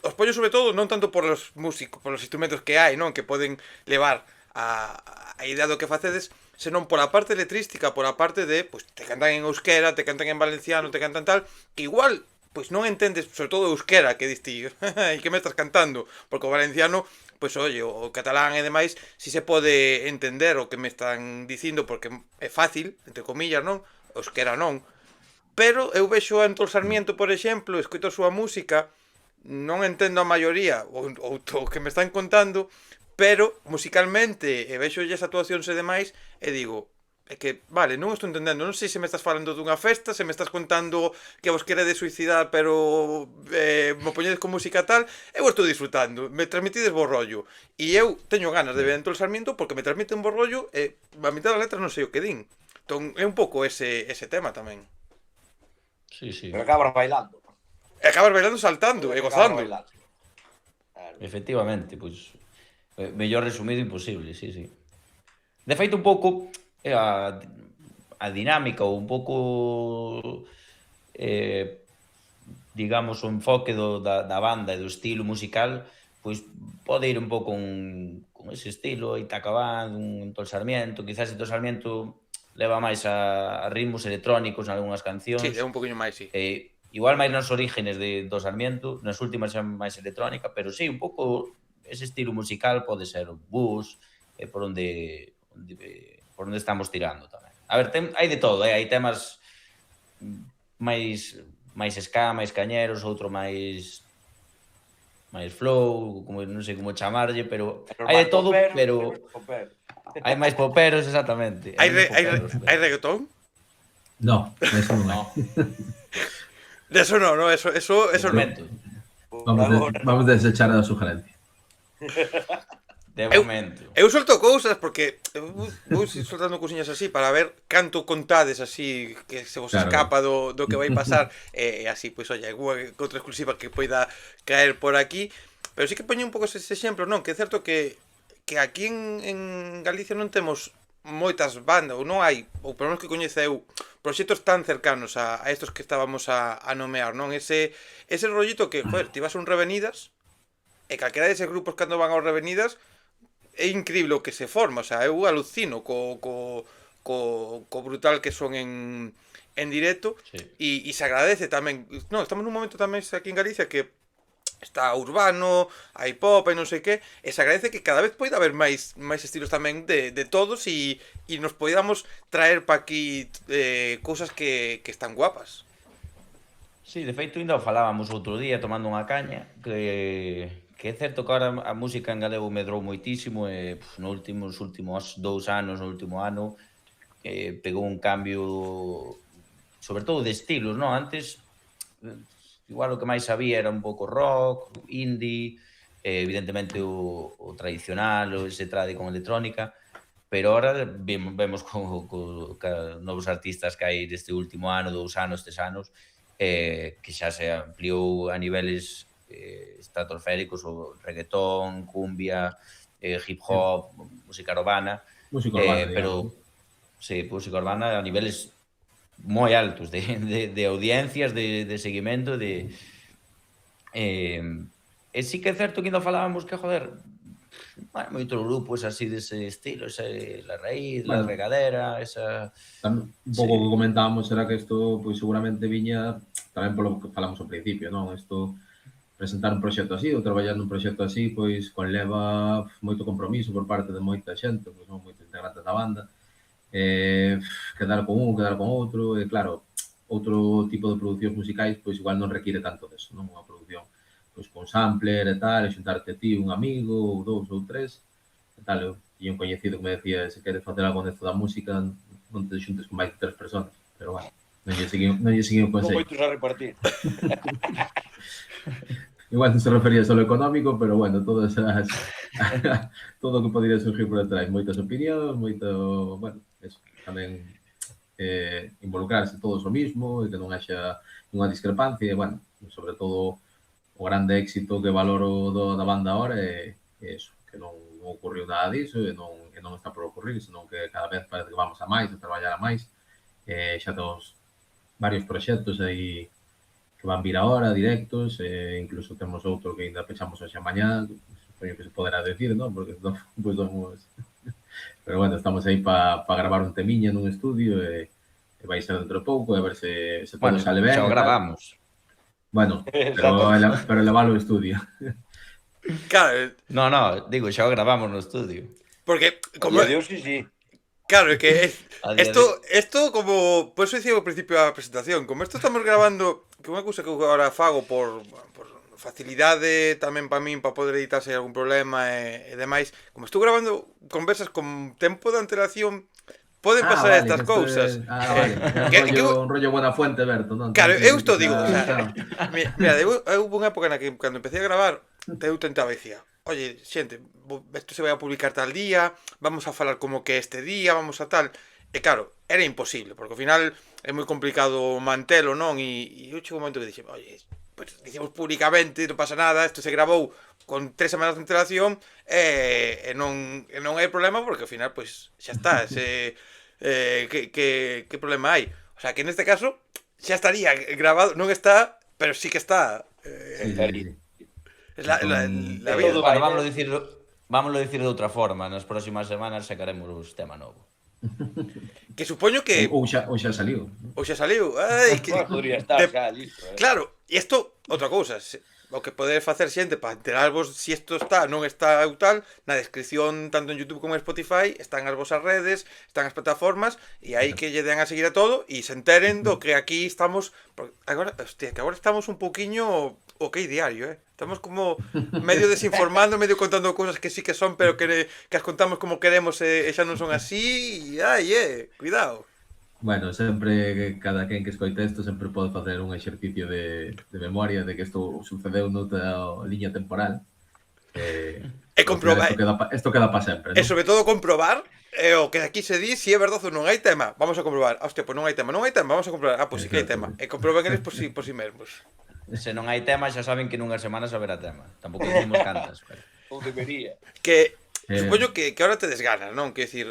Speaker 1: os poño sobre todo non tanto por os músicos, por os instrumentos que hai, non, que poden levar a idea do que facedes, senón pola parte letrística, pola parte de, pois, te cantan en euskera, te cantan en valenciano, te cantan tal, que igual, pois non entendes, sobre todo euskera, que diste, e que me estás cantando, porque o valenciano, pois, oye, o catalán e demais, si se pode entender o que me están dicindo, porque é fácil, entre comillas, non? Euskera non. Pero eu vexo a Entón Sarmiento, por exemplo, escoito a súa música, non entendo a maioría ou o que me están contando, pero musicalmente e vexo as actuacións e demais e digo, é que, vale, non estou entendendo, non sei se me estás falando dunha festa, se me estás contando que vos queredes suicidar, pero mo poñedes con música tal, eu estou disfrutando, me transmitides bo rollo, e eu teño ganas de ver Entón Sarmiento porque me transmiten bo rollo e a mitad das letras non sei o que din. Entón é un pouco ese tema tamén.
Speaker 2: Sí, sí.
Speaker 4: Pero acabas bailando.
Speaker 1: E acabas bailando, saltando e gozando.
Speaker 2: Efectivamente, pois mellor resumido imposible, sí, sí. De feito, un pouco a dinámica ou un pouco digamos o enfoque da banda e do estilo musical, pois pode ir un pouco con ese estilo, Itaca Band, un Entón Sarmiento, quizás Entón Sarmiento leva máis a ritmos electrónicos en algunhas cancións.
Speaker 1: Sí, é un poquinho máis, sí.
Speaker 2: Igual máis nos orígenes de Entón Sarmiento, nas últimas xa máis electrónica, pero sí, un pouco ese estilo musical pode ser o blues, por onde estamos tirando tamén. A ver, hai de todo, hai temas máis ska, máis cañeros, outro máis flow, como non sei como chamarlle, pero hai de todo, pero hai máis poperos, exactamente.
Speaker 1: Hai reggaetón?
Speaker 3: No, eso non hai.
Speaker 1: Eso no, eso
Speaker 3: Vamos a desechar a sugerencia.
Speaker 2: De momento.
Speaker 1: Eu solto cousas porque vou soltando cousiñas así para ver canto contades así que se vos escapa do que vai pasar e así, pois, oye, alguna outra exclusiva que poida caer por aquí, pero sí que poño un pouco ese exemplo, non? Que é certo que aquí en Galicia non temos moitas bandas, ou non hai, ou por menos que coñece eu, proxectos tan cercanos a estos que estábamos a nomear, non? Ese rollito que, joder, ti vas a un Revenidas e calquera deses grupos cando van aos Revenidas é incrível o que se forma, o sea, eu alucino co brutal que son en directo, e se agradece tamén. Non, estamos nun momento tamén aquí en Galicia que está urbano, hai pop e non sei que, e se agradece que cada vez poida haber máis estilos tamén de todos e nos poidamos traer pa aquí cousas que están guapas.
Speaker 2: Sí, de feito, ainda o falábamos outro día tomando unha caña, que é certo que agora a música en galego medrou moitísimo e nos últimos 2 anos, no último ano, pegou un cambio, sobre todo de estilos, non? Antes, igual o que máis había era un pouco rock, indie, evidentemente o tradicional, o ese tradi con electrónica, pero ahora vemos con novos artistas que hai deste último ano, 2 anos, 3 anos, que xa se ampliou a niveles estratosféricos, o reggaetón, cumbia, hip hop, música urbana, pero sí, música urbana a niveles moi altos de audiencias, de seguimento, e sí que é certo que ainda falábamos que, joder, moito grupos así dese estilo, La Raíz, La Regadera, esa...
Speaker 3: Un pouco que comentábamos era que isto, pois, seguramente viña tamén polo que falamos ao principio, non? Isto, presentar un proxecto así ou traballar nun proxecto así, pois, conleva moito compromiso por parte de moita xente, pois, non, moitos integrantes da banda, quedar con un, quedar con outro, e claro, outro tipo de producións musicais, pois, igual non require tanto deso, non? Unha produción, pois, con sampler e tal, e xuntarte ti un amigo, ou 2 ou 3, e tal. Eu tiña un coñecido que me decía, se queres facer algo nesto da música, non te xuntes con máis de 3 personas, pero bueno, non lle seguí o consello.
Speaker 4: Con moitos a repartir.
Speaker 3: igual non se refería só ao económico, pero bueno, todas as todo o que podría surgir por detrás, moitas opinións, moito, bueno, eso, tamén involucrarse todos o mismo e que non haxa unha discrepancia e, bueno, sobre todo o grande éxito que valoro da banda ahora é eso, que non ocurriu nada disso e non está por ocurrir, senón que cada vez parece que vamos a máis, a traballar a máis. Xa temos varios proxectos aí que van vir ahora, directos, incluso temos outro que ainda pechamos hoxe a mañá, supoño que se poderá decir, non? Porque non, pues somos... Pero bueno, estamos aí para gravar un temiña nun estudio e vai ser dentro de pouco, a ver se todo sale ben.
Speaker 2: Xa o gravamos.
Speaker 3: Bueno, pero levalo ao estudio.
Speaker 1: Claro,
Speaker 2: No, digo, xa o gravamos no estudio.
Speaker 1: porque como...
Speaker 4: Dios, sí.
Speaker 1: Claro, é que
Speaker 2: Esto
Speaker 1: esto como... Por eso dicía ao principio da presentación, como esto estamos grabando, que unha cousa que eu agora fago por facilidade tamén para min, para poder editar se hai algún problema e demais, como estou grabando conversas con tempo de antelación, poden pasar
Speaker 3: vale,
Speaker 1: estas cousas.
Speaker 3: Vale, un rollo buena fuente, Berto, non?
Speaker 1: Claro, eu isto digo, o sea, mira, hubo unha época na que cando empecé a gravar, eu tentaba e dicía, oye, xente, isto se vai a publicar tal día, vamos a falar como que este día, vamos a tal. E claro, era imposible, porque ao final é moi complicado mantelo, non? E eu chego un momento que dixen, oye, pues dicimos públicamente, non pasa nada, isto se gravou con 3 semanas de antelación e non hai problema porque ao final, pues, xa está, que problema hai? O sea, que neste caso xa estaría grabado, non está, pero sí que está.
Speaker 3: Sí.
Speaker 1: Es la vida.
Speaker 2: Bueno, vámoslo dicir de outra forma. Nas próximas semanas sacaremos tema novo.
Speaker 1: Que supoño que...
Speaker 3: Ou xa saliu.
Speaker 1: Ou xa saliu. Ai, que...
Speaker 4: Podría estar xa listo.
Speaker 1: Claro, e isto, outra cousa, o que podedes facer xente para enterarvos se isto está, non está ou tal, na descripción tanto en YouTube como en Spotify están as vosas redes, están as plataformas e aí que lle den a seguir a todo e se enteren do que aquí estamos. Agora, hostia, que agora estamos un pouquiño diario, Estamos como medio desinformando, medio contando cousas que sí que son, pero que as contamos como queremos e xa non son así. E cuidado.
Speaker 3: Bueno, sempre cada quen que escoite isto sempre pode facer un exercicio de memoria de que isto sucedeu noutra liña temporal.
Speaker 1: E comprobar.
Speaker 3: Isto queda para sempre,
Speaker 1: E sobre todo comprobar o que aquí se di, si é verdade ou non hai tema. Vamos a comprobar. Hostia, pois non hai tema, vamos a comprobar. Pois sí que hai tema. E comproben eles por si mesmos.
Speaker 2: Se non hai tema, xa saben que nunhas semanas haberá tema. Tampouco dicimos cantas, pero...
Speaker 4: Ou debería.
Speaker 1: Que supoño que ahora te desganas, non? Que decir,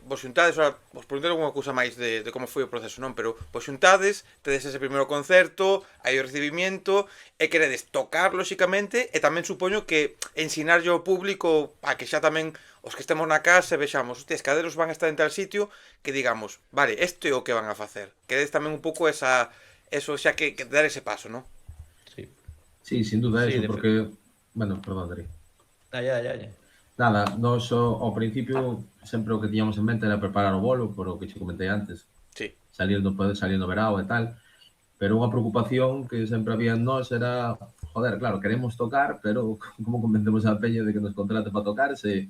Speaker 1: vos xuntades, vos preguntei algunha cousa máis de como foi o proceso, non? Pero vos xuntades, tedes ese primeiro concerto, hai o recibimiento, e queredes tocar, lóxicamente, e tamén supoño que ensinarlle ao público a que xa tamén os que estemos na casa e vexamos, hostia, os caderos van a estar en tal sitio, que digamos, vale, isto é o que van a facer. Queredes tamén un pouco eso xa que dar ese paso, non?
Speaker 3: Sí, sin duda eso, porque... Bueno, perdón, Darío.
Speaker 2: Ya.
Speaker 3: Nada, nos ao principio sempre o que tiñamos en mente era preparar o bolo, por o que che comentei antes.
Speaker 1: Sí.
Speaker 3: Salir no verao e tal. Pero unha preocupación que sempre había en nós era, joder, claro, queremos tocar, pero como convencemos a peña de que nos contrate para tocar se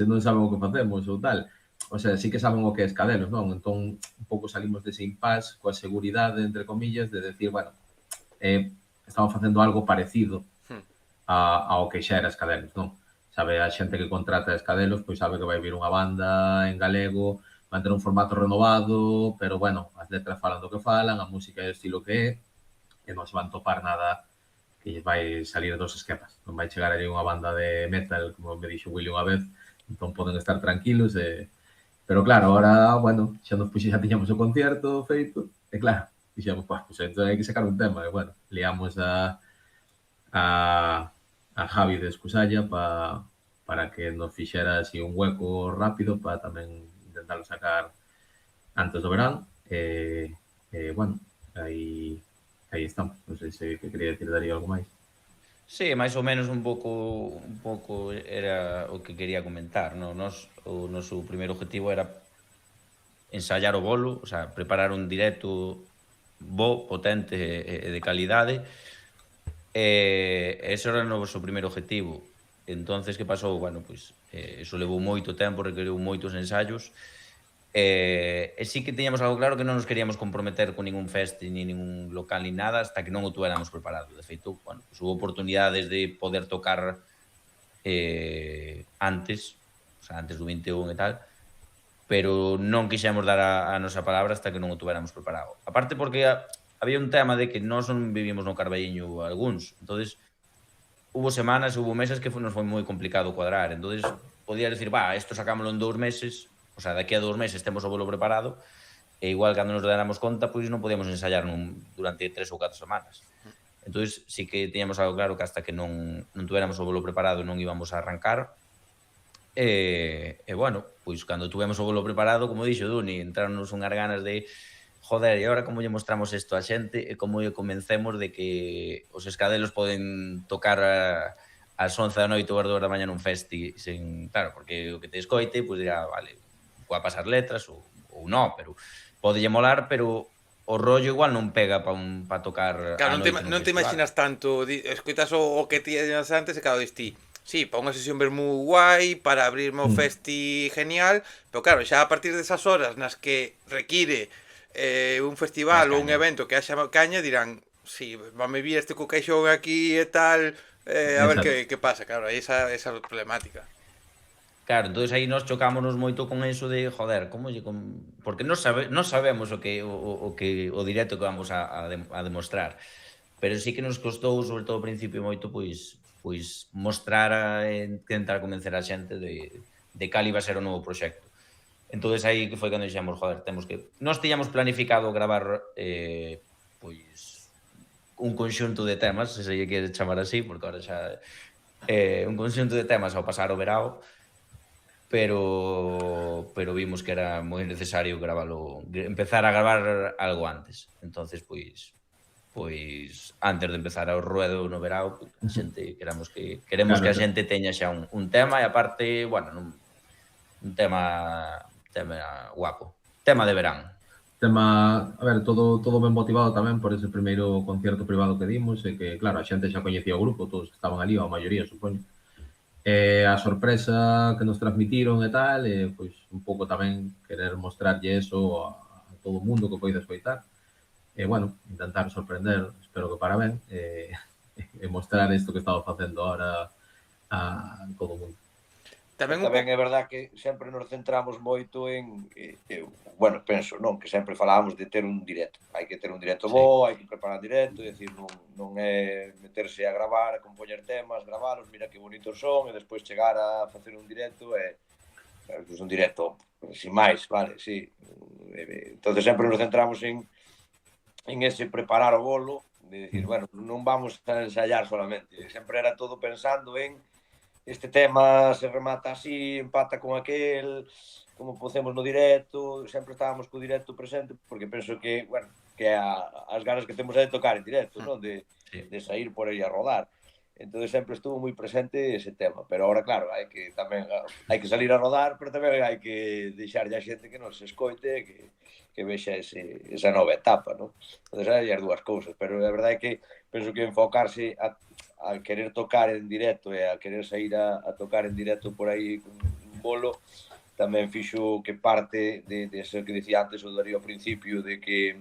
Speaker 3: non saben o que facemos ou tal. O sea, sí que saben o que é Escadelos, non? Entón, un pouco salimos dese impasse coa seguridade, entre comillas, de decir, bueno, estamos facendo algo parecido ao que xa era Escadelos, non? Sabe, a xente que contrata Escadelos, pois sabe que vai vir unha banda en galego, vai ter un formato renovado, pero, bueno, as letras falan do que falan, a música é o estilo que é, e non se van topar nada que vai salir dos esquemas. Non vai chegar ali unha banda de metal, como me dixo Willy unha vez, entón poden estar tranquilos, pero claro, ahora, bueno, xa tiñamos o concierto feito, e claro, dixemos, pues entón hai que sacar un tema, e bueno, liamos a Javi de Escusalla para que nos fixera así un hueco rápido para tamén intentarlo sacar antes do verán. Bueno, aí estamos. Non sei se que quería decir Darío algo máis.
Speaker 2: Sí, máis ou menos un pouco era o que quería comentar, no? O noso primeiro objetivo era ensayar o bolo, o sea, preparar un directo potente e de calidade. Ese era o noso primeiro objetivo. Entonces, que pasou? Bueno, pois, eso levou moito tempo, requeriu moitos ensaios, E sí que teñamos algo claro que non nos queríamos comprometer con ningún festi, ni ningún local, ni nada, hasta que non o tuéramos preparado. De feito, bueno, pues hubo oportunidades de poder tocar antes, o sea, antes do 21 e tal, pero non quixemos dar a nosa palabra hasta que non o tuéramos preparado. Aparte porque había un tema de que nós non vivimos no Carballiño algúns, entonces hubo semanas, hubo meses que nos foi moi complicado cuadrar, entonces podía decir, isto sacámoslo en 2 meses, o sea, daqui a 2 meses temos o bolo preparado, e igual cando nos dáramos conta, pois non podíamos ensayar durante 3 ou 4 semanas. Entonces sí que teníamos algo claro que hasta que non tuéramos o bolo preparado non íbamos a arrancar. E bueno, pois cando tuvemos o bolo preparado, como dixo Duni, entraronnos unhas ganas de joder, e agora como lle mostramos isto a xente e como lle convencemos de que os escadelos poden tocar ás 11 da noite ou ás 2 da mañá nun festi claro, porque o que te escoite, pois dirá, vale, guapas as letras ou non, pero podelle molar, pero o rollo igual non pega para tocar
Speaker 1: Claro,
Speaker 2: a noite nun
Speaker 1: non te
Speaker 2: festival.
Speaker 1: imaginas tanto, escoitas o que tiñas antes e claro, dis ti, sí, para unha sesión ver moi guai, para abrirme o festi genial, pero claro, xa a partir desas horas nas que require un festival ou un
Speaker 2: caña.
Speaker 1: evento que haxa caña, dirán, sí, vame vir este cucaixón aquí e tal, a ver que pasa, claro, aí esa problemática.
Speaker 2: Claro, entonces aí nós chocámonos moito con eso de, joder, porque non sabemos o directo que vamos a demostrar. Pero sí que nos costou, sobre todo ao principio, moito pois mostrar e tentar convencer a xente de cal iba a ser o novo proxecto. Entonces aí que foi cando dixemos, joder, nós tiñamos planificado gravar pois un conxunto de temas, se lle quere chamar así, porque agora xa un conxunto de temas ao pasar o verao, pero vimos que era moi necesario empezar a gravar algo antes. Entonces, pois antes de empezar o ruedo no verao, a xente queremos que a xente teña xa un tema e aparte, bueno, un tema guapo. Tema de verán.
Speaker 3: A ver, todo ben motivado tamén por ese primeiro concierto privado que dimos e que, claro, a xente xa coñecía o grupo, todos que estaban ali, a maioría, supoño. A sorpresa que nos transmitiron e tal, pois un pouco tamén querer mostrarlle eso a todo o mundo que poida escoitar. E, bueno, intentar sorprender, espero que para ben, e mostrar isto que estamos facendo ahora a todo o mundo.
Speaker 4: Tamén é verdad que sempre nos centramos moito en, bueno, penso, non, que sempre falábamos de ter un directo. Hai que ter un directo bo, hai que preparar un directo, é dicir, non é meterse a gravar, a compoñer temas, gravalos, mira que bonitos son, e despois chegar a facer un directo e un directo sin máis, vale, sí. Entón sempre nos centramos en ese preparar o bolo, de dicir, bueno, non vamos a ensayar solamente, sempre era todo pensando en este tema se remata así, empata con aquel, como facemos no directo, sempre estábamos co directo presente, porque penso que, bueno, que as ganas que temos é de tocar en directo, non? De sair por aí a rodar. Entón sempre estuvo moi presente ese tema, pero agora, claro, hai que salir a rodar, pero tamén hai que deixar a xente que nos escoite, que vexa esa nova etapa, non? Entón hai as dúas cousas, pero a verdade é que penso que enfocarse a querer tocar en directo e a querer sair a tocar en directo por aí con un bolo tamén fixo que parte de eso que dicía antes o Darío ao principio, de que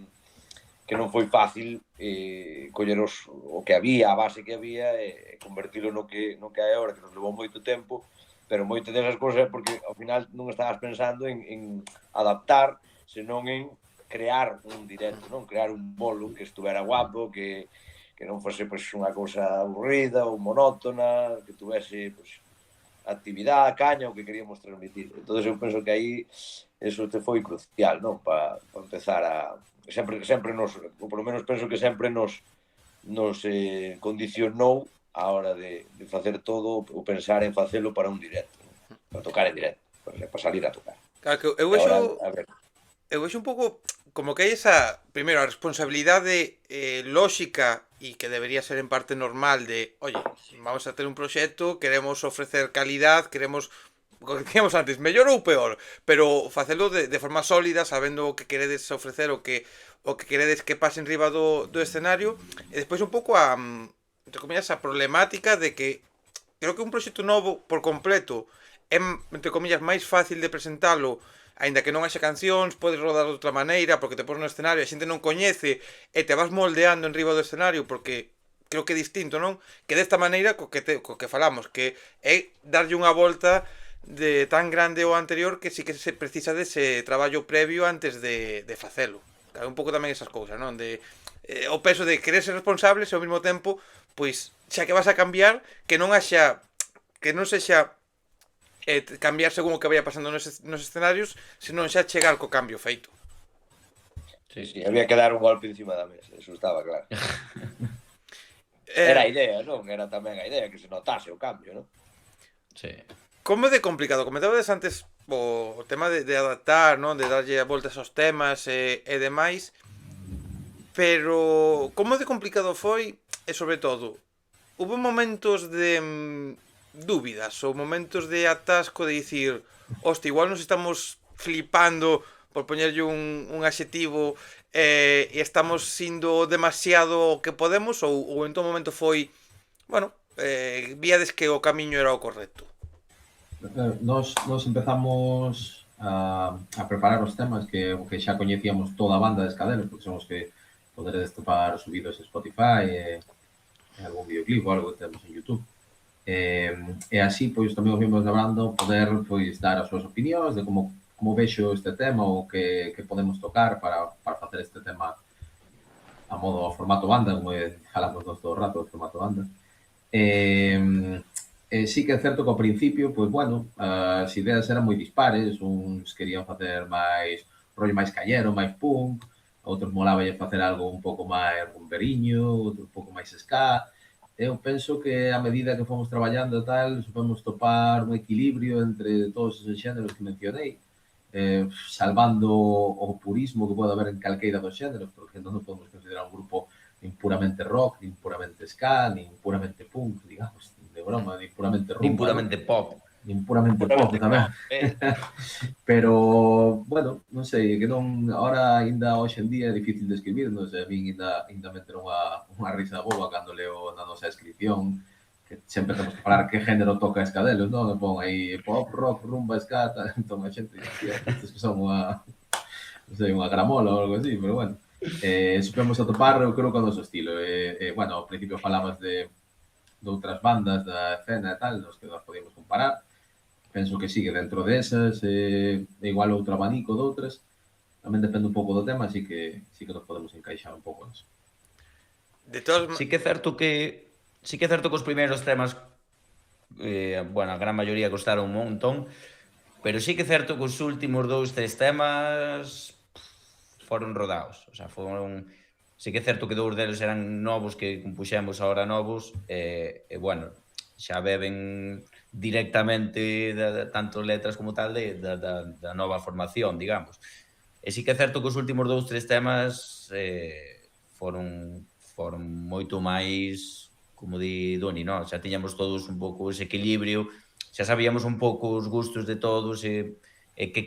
Speaker 4: non foi fácil coller o que había, a base que había e convertilo no que hai agora, que nos levou moito tempo, pero moitas desas cousas é porque ao final non estabas pensando en adaptar, senón en crear un directo, non? Crear un bolo que estuvera guapo, que non fose pois unha cousa aburrida ou monótona, que tuvese pois actividade, caña, o que queríamos transmitir. Entón eu penso que aí eso te foi crucial, non? Para empezar a sempre nos, ou polo menos penso que sempre nos condicionou a hora de facer todo ou pensar en facelo para un directo, non? Para tocar en directo, para salir a tocar.
Speaker 1: Claro, que eu vexo un pouco como que hai esa, primeiro, a responsabilidade lóxica e que debería ser en parte normal de, oye, vamos a ter un proxecto, queremos ofrecer calidad, queremos, como decíamos antes, mellor ou peor, pero facelo de forma sólida, sabendo o que queredes ofrecer, o que queredes que pase en riba do escenario, e despois un pouco entre comillas, a problemática de que creo que un proxecto novo por completo é, entre comillas, máis fácil de presentalo aínda que non haxa cancións, podes rodar de outra maneira, porque te pos no escenario, a xente non coñece, e te vas moldeando en riba do escenario, porque creo que é distinto, non? Que desta maneira co que falamos, que é darlle unha volta de tan grande ao anterior que sí que se precisa dese traballo previo antes de facelo. Claro, un pouco tamén esas cousas, non? O peso de querer ser responsables e ao mesmo tempo, pois, xa que vas a cambiar, que non sexa cambiar según o que vaya pasando nos escenarios, senón xa chegar co cambio feito.
Speaker 4: Sí, había que dar un golpe encima da mesa, eso estaba claro. Era a idea, non? Era tamén a idea, que se notase o cambio, non?
Speaker 2: Sí.
Speaker 1: Como de complicado? Comentabades antes o tema de adaptar, non? De darlle voltas aos temas e demais. Pero como de complicado foi? E sobre todo, hubo momentos de dúbidas ou momentos de atasco de dicir, hostia, igual nos estamos flipando, por poñerlle un adxetivo, e estamos sindo demasiado o que podemos, ou en todo momento foi, bueno, víades que o camiño era o correcto?
Speaker 3: Nos empezamos a preparar os temas que xa coñecíamos toda a banda de Escadelos, porque son os que poderedes topar subidos en Spotify e algún videoclip ou algo que temos en YouTube. E así, pois, tamén os membros da banda poder, pois, dar as súas opinións de como vexo este tema ou que podemos tocar para facer este tema a modo formato banda, como falamos nós todo o rato, formato banda. Sí que é certo que ao principio, pois, bueno, as ideas eran moi dispares, uns querían facer máis rollo máis callero, máis punk, outros molaballe facer algo un pouco máis rumberiño, outro un pouco máis ska. Eu penso que a medida que fomos traballando e tal, supemos topar un equilibrio entre todos esos xéneros que mencionei, salvando o purismo que pode haber en calqueira dos xéneros, porque non nos podemos considerar un grupo nin puramente rock, nin puramente ska, nin puramente punk, digamos, de broma, nin puramente rumba.
Speaker 2: Nin puramente pop.
Speaker 3: Nin puramente pop tamén. Pero, bueno, non sei, que non, ahora ainda hoxe en día é difícil de escribir, non sei, a min ainda me entra unha risa boba cando leo na nosa descripción, que sempre temos que falar que género toca Escadelos, non? E pon aí pop, rock, rumba, ska, entón a xente dice, estes que son unha gramola ou algo así, pero bueno, supemos atopar, eu creo, con o noso estilo. Bueno, ao principio falabas de outras bandas da escena e tal, nos que nos podíamos comparar. Penso que sigue dentro desas, igual outro abanico de outras. Tamén depende un pouco do tema, así que nos podemos encaixar un pouco nisso.
Speaker 2: Sí que é certo que os primeiros temas, bueno, a gran maioría costaron un montón, pero sí que é certo que os últimos 2-3 temas foron rodados. O sea, sí que é certo que 2 deles eran novos que compuxemos agora novos, e bueno, xa beben directamente tanto letras como tal da nova formación, digamos. E sí que é certo que os últimos 2-3 temas foron moito máis, como di Doni, non? Xa tiñamos todos un pouco ese equilibrio, xa sabíamos un pouco os gustos de todos e que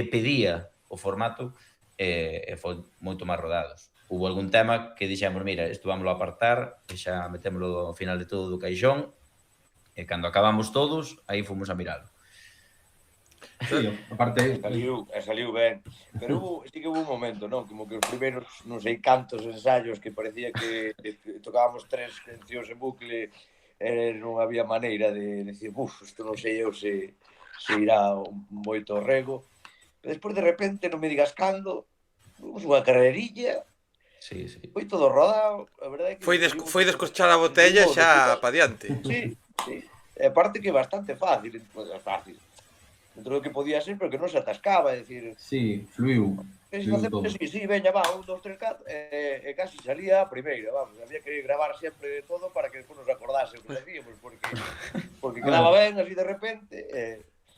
Speaker 2: pedía o formato, e foi moito máis rodados. Hubo algún tema que dixemos, mira, isto vámoslo apartar, e xa metémoslo ao final de todo do caixón, e cando acabamos todos, aí fomos a miralo.
Speaker 3: Sí, aparte...
Speaker 4: Saliu ben. Pero sí que hubo un momento, non? Como que os primeiros, non sei cantos ensaios que parecía que tocábamos 3 cancións en bucle, non había maneira de decir, isto non sei eu se irá moito rego. Pero despois, de repente, non me digas cando, unha carrerilla,
Speaker 2: sí.
Speaker 4: Foi todo rodado, a verdade que...
Speaker 1: Foi descorchar a botella xa pa diante.
Speaker 4: Sí. E aparte que é bastante fácil, dentro do que podía ser, pero que non se atascaba, é dicir...
Speaker 3: Sí, fluiu todo.
Speaker 4: Sí, veña, va, 1, 2, 3, 4, e casi salía a primeira, vamos, había que gravar sempre todo para que despois nos acordase o que decíamos, porque quedaba ben así de repente,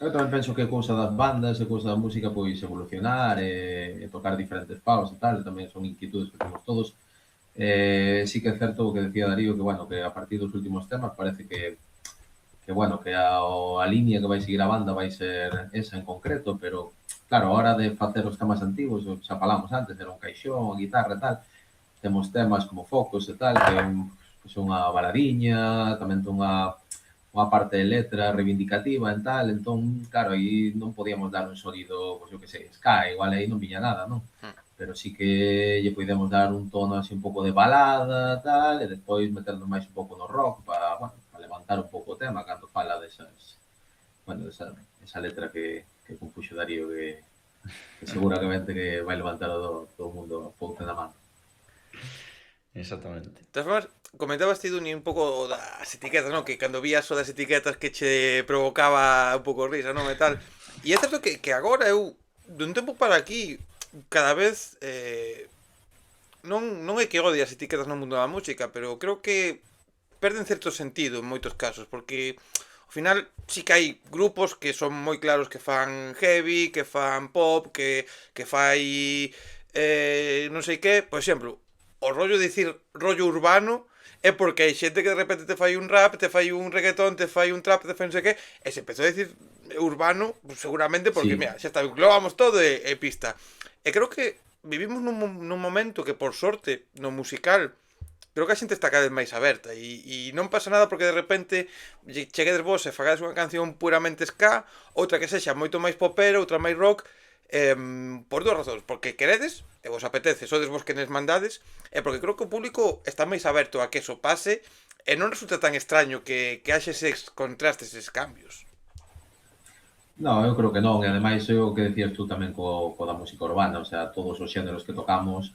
Speaker 3: Eu tamén penso que é cousa das bandas, é cousa da música, pois evolucionar e tocar diferentes paus e tal, tamén son inquietudes que temos todos. Sí que é certo o que decía Darío, que, bueno, que a partir dos últimos temas parece que bueno, que a línea que vai seguir a banda vai ser esa en concreto, pero, claro, a hora de facer os temas antigos, xa falamos antes, era un caixón, a guitarra e tal, temos temas como Focos e tal, que son unha baladiña, tamén ten unha parte de letra reivindicativa e tal, entón, claro, aí non podíamos dar un sonido, pois, eu que sei, ska, igual aí non viña nada, non? Pero sí que lle podemos dar un tono así un pouco de balada, tal, e despois meternos máis un pouco no rock para, bueno, para levantar un pouco o tema cando fala desas, bueno, esa letra que compuxo Darío que seguramente que vai levantar todo o mundo a ponte na man.
Speaker 2: Exactamente.
Speaker 1: De todas formas, comentabas ti, Duni, un pouco das etiquetas, non? Que cando vías o das etiquetas que che provocaba un pouco risa, non? E tal. E é certo que agora eu, dun tempo para aquí, cada vez... non é que odie as etiquetas no mundo da música, pero creo que perden certo sentido en moitos casos, porque ao final sí que hai grupos que son moi claros que fan heavy, que fan pop, que fai non sei que, por exemplo, o rollo de dicir rollo urbano é porque hai xente que de repente te fai un rap, te fai un reggaetón, te fai un trap, te fai non sei que, e se empezou a dicir urbano, pues seguramente porque,
Speaker 3: Sí,
Speaker 1: mira, xa está, englobamos todo e pista. E creo que vivimos nun momento que, por sorte, no musical, creo que a xente está cada vez máis aberta e non pasa nada porque de repente cheguedes vos e fagades unha canción puramente ska, outra que sexa moito máis popera, outra máis rock, por dúas razóns, porque queredes e vos apetece, sodes vos que nes mandades, e porque creo que o público está máis aberto a que eso pase e non resulta tan extraño que haxe eses contrastes, eses cambios.
Speaker 3: no, eu creo que non, e ademais é o que decías tú tamén co da música urbana, o sea, todos os xéneros que tocamos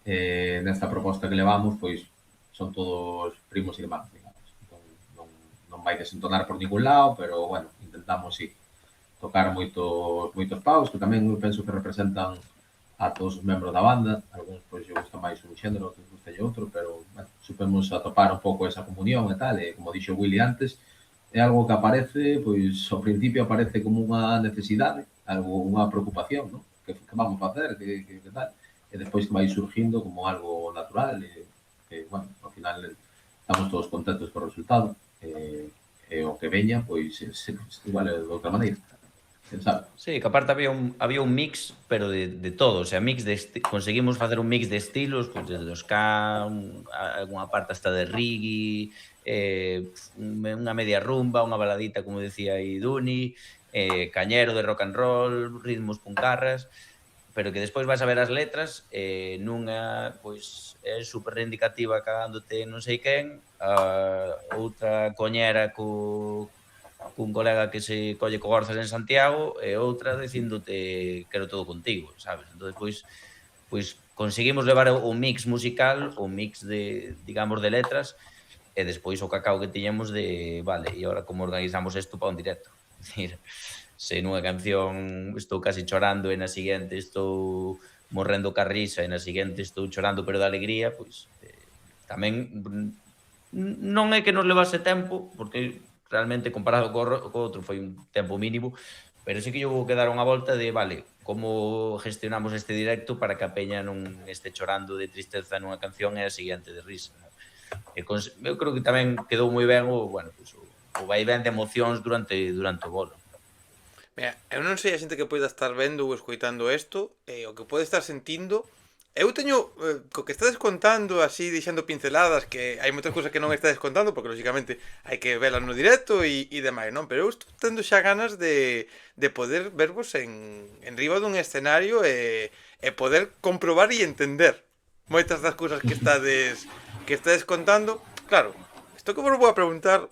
Speaker 3: nesta proposta que levamos, pois son todos primos irmáns, digamos. Entón, non vai desentonar por ningún lado, pero, bueno, intentamos, sí, tocar moitos paus, que tamén eu penso que representan a todos os membros da banda, algúns pois lle gusta máis un xénero, outros gusta outro, pero, bueno, supemos atopar un pouco esa comunión e tal, e como dixo Willy antes, é algo que aparece, pois, ao principio aparece como unha necesidade, algo, unha preocupación, non? Que vamos facer, que tal, e despois vai surgindo como algo natural e bueno, ao final estamos todos contentos co resultado e o que veña, pois igual é de outra maneira, quen sabe.
Speaker 2: Sí, que aparte había un mix, pero de todo, o sea, conseguimos facer un mix de estilos, pues, desde o ska, algunha parte hasta de reggae, unha media rumba, unha baladita, como decía aí Duni, cañero de rock and roll, ritmos puncarras, pero que despois vas a ver as letras, nunha, pois, é super reivindicativa cagándote non sei quen, outra coñera cun colega que se colle co Gorzas en Santiago e outra dicíndote quero todo contigo, sabes? Entón, pois conseguimos levar o mix musical, o mix de, digamos, de letras, e despois o cacao que tiñamos de, vale, e agora como organizamos isto para un directo? É dicir, se nunha canción estou casi chorando e na seguinte estou morrendo ca risa e na seguinte estou chorando pero de alegría, pois tamén non é que nos levase tempo, porque realmente comparado co outro foi un tempo mínimo, pero sí que yo vou quedar unha volta de, vale, como gestionamos este directo para que a peña non este chorando de tristeza nunha canción e a seguinte de risa. Eu creo que tamén quedou moi ben o, bueno, pues, o vai ben de emocións durante o bolo.
Speaker 1: Mira, eu non sei a xente que poida estar vendo ou escoitando isto, o que pode estar sentindo. Eu teño, co que estades contando, así, deixando pinceladas, que hai moitas cousas que non estades contando, porque, lógicamente, hai que velas no directo e demais, non? Pero eu estou tendo xa ganas de poder vervos en riba dun escenario e poder comprobar e entender moitas das cousas que estades contando. Claro, isto que vos vou a preguntar,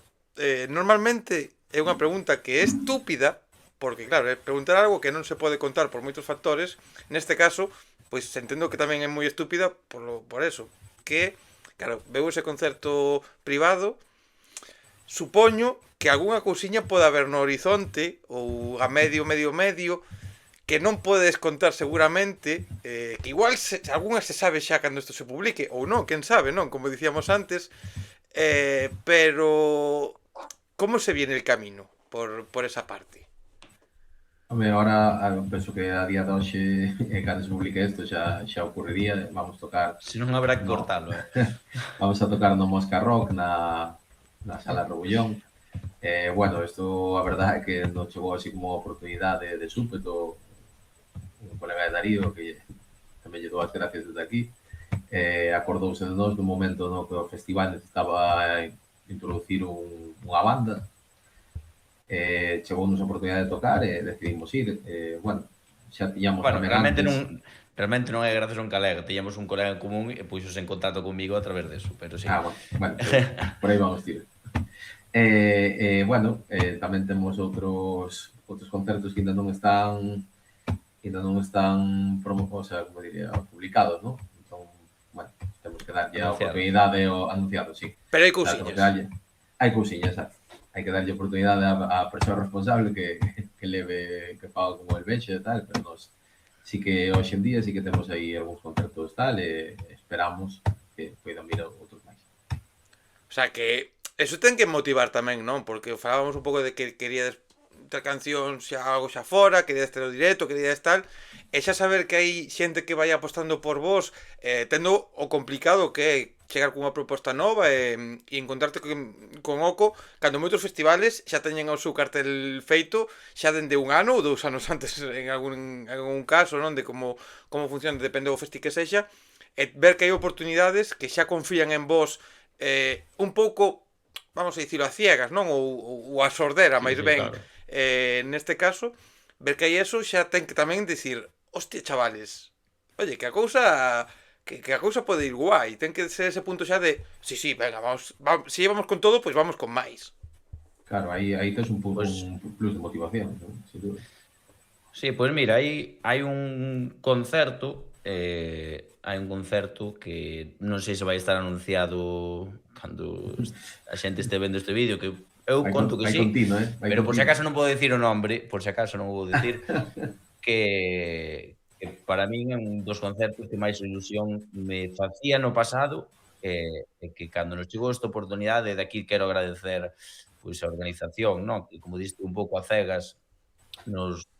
Speaker 1: normalmente é unha pregunta que é estúpida, porque, claro, é preguntar algo que non se pode contar por moitos factores. Neste caso, pois entendo que tamén é moi estúpida por eso. Que, claro, veu ese concerto privado, supoño que algunha cousiña pode haber no horizonte, ou a medio, que non podes contar seguramente, que igual algunha se sabe xa cando isto se publique, ou non, quen sabe, non? Como dicíamos antes, pero como se viene el camino por esa parte?
Speaker 3: Home, ahora penso que a día de hoxe cando se publique isto xa ocurriría, vamos tocar
Speaker 2: Se non habrá que cortalo,
Speaker 3: vamos a tocar no Mosca Rock na Sala Rebullón. Bueno, isto a verdade é que non chegou así como oportunidade de súpeto, un colega de Darío que tamén lle dou as gracias desde aquí, acordouse de nós no momento no que o festival necesitaba introducir unha banda. Chegou-nos a oportunidade de tocar e decidimos ir. Bueno, xa tiñamos
Speaker 2: Bueno,
Speaker 3: tamén antes.
Speaker 2: realmente non é gracias a un colega, tiñamos un colega en común e puxos en contacto comigo a través deso, pero sí.
Speaker 3: Bueno, por aí vamos tirar. Bueno, tamén temos outros concertos que ainda non están o sea, como diría, publicados, ¿no? Entón, bueno, temos que darlle a oportunidade anunciado, sí.
Speaker 1: Pero hai cousiñas.
Speaker 3: Hai cousiñas, exacto. Hai que darlle oportunidade a persoa responsable que leve, que faga como el vexe e tal, pero nós sí que hoxe en día sí que temos aí algúns concertos tal e esperamos que poidan vir outros máis.
Speaker 1: O sea que eso ten que motivar tamén, non? Porque falábamos un pouco de que queríades ter canción xa algo xa fora, queríades ter o directo, queríades tal, e xa saber que hai xente que vai apostando por vos, tendo o complicado que é chegar cunha proposta nova e encontrarte con oco, cando moitos festivales xa teñen o seu cartel feito xa dende un ano ou 2 anos antes en algún caso, non? De como funciona, depende do festi que sexa, e ver que hai oportunidades que xa confían en vos un pouco, vamos a dicilo, a ciegas, non? Ou a sordera, máis ben,
Speaker 2: claro.
Speaker 1: Neste caso, ver que hai eso xa ten que tamén dicir, hostia, chavales, oye, que a cousa pode ir guai, ten que ser ese punto xa de, sí, venga, vamos, si vamos con todo, pois vamos con máis.
Speaker 3: Claro, aí tes un plus de motivación, ¿no? Sin dúbida.
Speaker 2: Sí, pois mira, hai un concerto que non sei se vai estar anunciado cando a xente este vendo este vídeo, que eu conto que sí, pero por si acaso non podo dicir o nombre, que para min é un dos concertos que máis ilusión me facía no pasado e que cando nos chegou esta oportunidade, de aquí quero agradecer pois a organización, non? Que como diste un pouco a cegas nos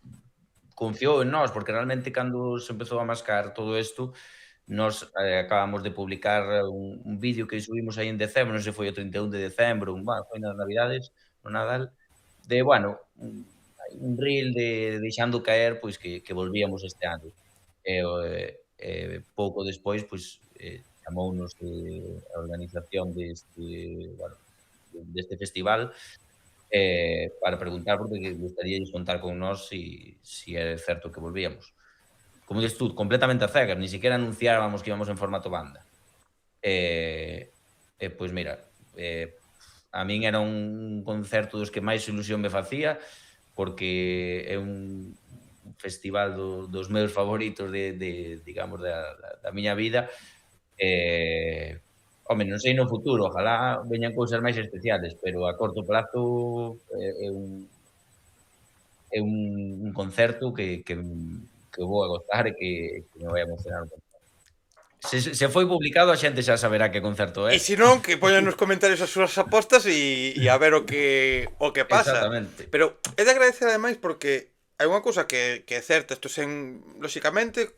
Speaker 2: confiou en nós, porque realmente cando se empezou a mascar todo isto, nos acabamos de publicar un vídeo que subimos aí en decembro, non sei se foi o 31 de decembro, foi nas Navidades, no Nadal, de, bueno, un reel de deixando caer pois que volvíamos este ano. Pouco despois, pois, chamounos a organización deste festival para preguntar porque gustaríalles contar con nós si é certo que volvíamos. Como dices tú, completamente a cegas, ni siquiera anunciábamos que íbamos en formato banda. Pois mira, a min era un concerto dos que máis ilusión me facía, porque é un festival dos meus favoritos digamos, da miña vida. Home, non sei no futuro, ojalá veñan cousas máis especiales, pero a corto prazo é un concerto que vou a gozar e que me vai a emocionar un montón. Se foi publicado, a xente xa saberá que concerto é.
Speaker 1: E se non, que poñan nos comentarios as súas apostas e a ver o que pasa.
Speaker 2: Exactamente.
Speaker 1: Pero é de agradecer ademais porque hai unha cousa que é certa, isto sen, lóxicamente,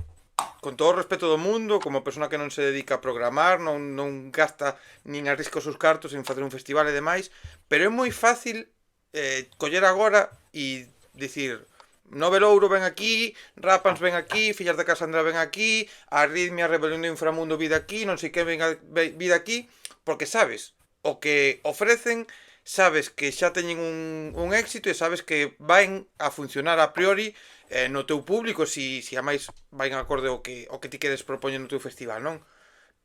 Speaker 1: con todo o respeto do mundo, como persona que non se dedica a programar, non gasta nin arrisca os seus cartos en facer un festival e demais, pero é moi fácil coller agora e dicir, Novelouro ven aquí, Rapans ven aquí, Fillas de Casandra ven aquí, Arritmia, Rebelión do Inframundo vida aquí, non sei que vida aquí, porque sabes o que ofrecen, sabes que xa teñen un éxito e sabes que van a funcionar a priori no teu público, si a máis vai en acorde o que ti queres propoñer no teu festival, non?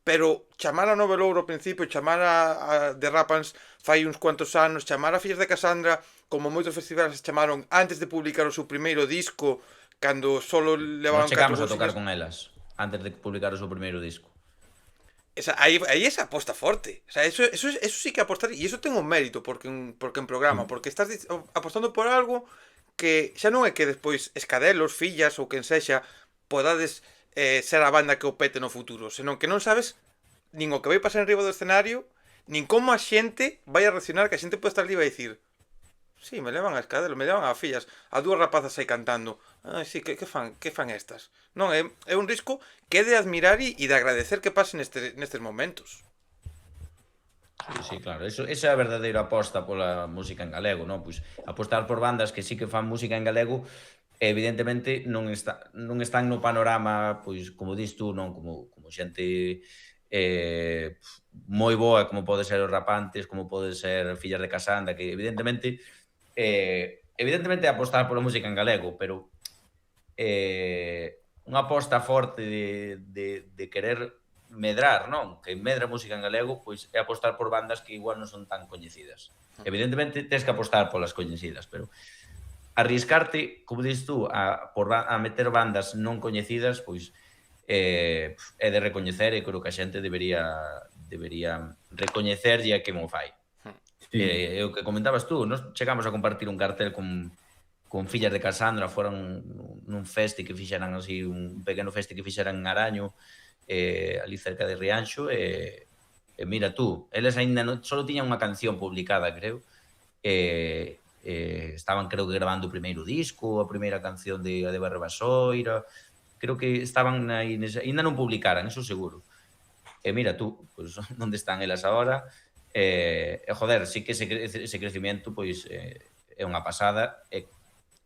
Speaker 1: Pero chamar a Novelouro ao principio, chamar a The Rapans fai uns cuantos anos, chamar a Fillas de Casandra, como moitos festivales chamaron antes de publicar o seu primeiro disco, cando solo levaban 4
Speaker 2: chegamos a tocar con elas antes de publicar o seu primeiro disco.
Speaker 1: Aí esa aposta forte. O sea, eso sí que apostar, e iso ten un mérito porque en programa, porque estás apostando por algo que xa non é que despois Escadelos, Fillas ou quen sexa podades ser a banda que o pete no futuro, senón que non sabes nin o que vai pasar en riba do escenario, nin como a xente vai a reaccionar, que a xente pode estar ali e vai dicir, sí, me levan a Escadelo, me levan a Fillas, a dúas rapazas aí cantando. Ai, sí, que fan estas? Non, é un risco que é de admirar e de agradecer que pasen nestes momentos.
Speaker 2: Sí, claro, esa é a verdadeira aposta pola música en galego, non? Pois apostar por bandas que sí que fan música en galego, evidentemente non están no panorama, pois como dis tú, non, como xente moi boa, como pode ser Os Rapantes, como pode ser Fillas de Casanda, que evidentemente apostar pola música en galego, pero unha aposta forte de querer medrar, non? Que medra a música en galego, pois é apostar por bandas que igual non son tan coñecidas. Evidentemente, tens que apostar polas coñecidas, pero arriscarte, como dices tú, a meter bandas non coñecidas, pois é de recoñecer e creo que a xente debería recoñecerlle a que mo fai. E o que comentabas tú, nós chegamos a compartir un cartel con Fillas de Casandra, foran nun festi que fixeran así, un pequeno festi que fixeran en Araño, ali cerca de Rianxo, e mira tú, eles aínda só tiñan unha canción publicada, creo, estaban creo que grabando o primeiro disco, a primeira canción de Barrebasoira, creo que estaban aí, aínda non publicaran, eso seguro. E mira tú, pois onde están elas agora, joder, sí que ese crecimiento pois é unha pasada, e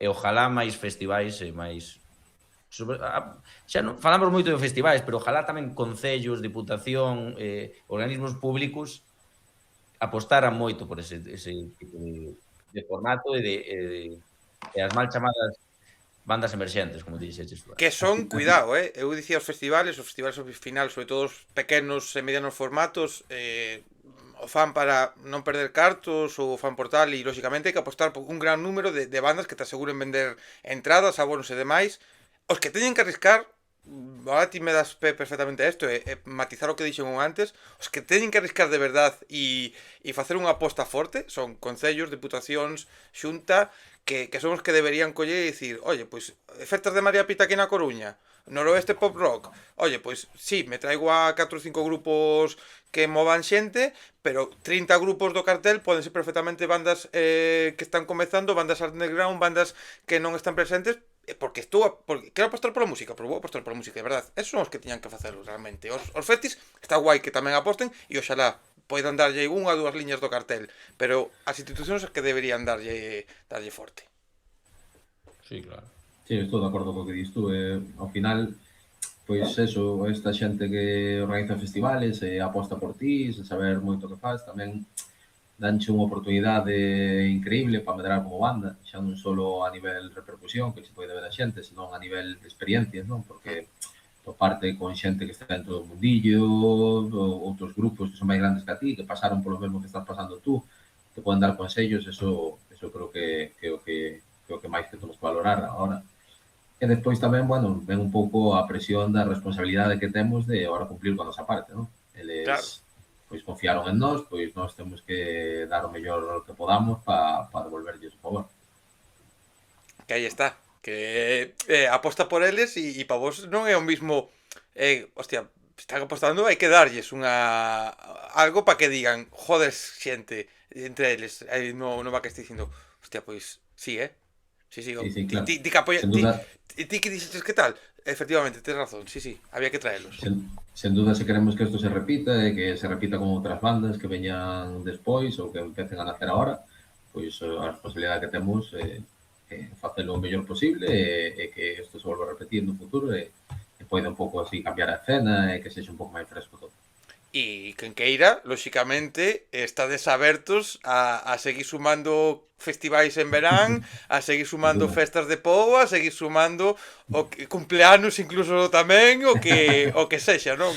Speaker 2: ojalá máis festivais e máis xa non falamos moito de festivais, pero ojalá tamén concellos, diputación, organismos públicos apostaran moito por ese tipo de formato e as mal chamadas bandas emerxentes, como dixeches tú.
Speaker 1: Que son, cuidado, eu dicía os festivales ao final, sobre todo os pequenos e medianos formatos, o fan para non perder cartos, o fan por tal, e lóxicamente hai que apostar por un gran número de bandas que te aseguren vender entradas, abonos e demais. Os que teñen que arriscar, ahora ti me das perfectamente a isto, matizar o que dixen antes, os que teñen que arriscar de verdad e facer unha aposta forte son concellos, diputacións, xunta, que son os que deberían coller e dicir, oye, pois, festas de María Pita aquí na Coruña, Noroeste Pop Rock, oye, pois, sí, me traigo a 4 ou 5 grupos que movan xente, pero 30 grupos do cartel poden ser perfectamente bandas que están comezando, bandas underground, bandas que non están presentes, porque quero apostar pola música, pero vou apostar pola música, de verdad. Esos son os que tiñan que facelo realmente. Os festis está guai que tamén aposten e oxalá poidan darlle unha ou dúas liñas do cartel, pero as institucións que deberían darlle forte.
Speaker 2: Sí, claro.
Speaker 3: Sí, estou de acordo co que dis tú. Ao final, pois eso, esta xente que organiza festivales aposta por ti, sen saber moito o que faz, tamén danche unha oportunidade increíble para medrar como banda, xa non só a nivel repercusión que se pode ver a xente, senón a nivel de experiencias, non? Porque toparte con xente que está dentro do mundillo, outros grupos que son máis grandes que a ti, que pasaron polo mesmo que estás pasando tú, te poden dar consellos, eso creo que o que máis que temos que valorar agora. E despois tamén, bueno, ven un pouco a presión da responsabilidade que temos de agora cumplir con a nosa parte, non? Eles, claro, pois confiaron en nós, pois nós temos que dar o mellor que podamos para devolverlles o favor.
Speaker 1: Que aí está, que aposta por eles e para vos non é o mismo, hostia, están apostando, hai que darlles algo para que digan, joder, xente, entre eles, no va que estou dicindo, hostia, pois, sí, sí, claro. Ti que apoia, ti que dixes que tal, efectivamente, tens razón, sí, había que traelos.
Speaker 3: Sen duda, se queremos que isto se repita e que se repita con outras bandas que veñan despois ou que empecen a nacer agora, pois a responsabilidade que temos facelo o mellor posible e que isto se volva a repetir no futuro e poida un pouco así cambiar a escena e que sexa un pouco máis fresco todo.
Speaker 1: E quen queira, lóxicamente, estades abertos a seguir sumando festivais en verán, a seguir sumando festas de povo, a seguir sumando cumpleanos incluso tamén, o que sexa, non?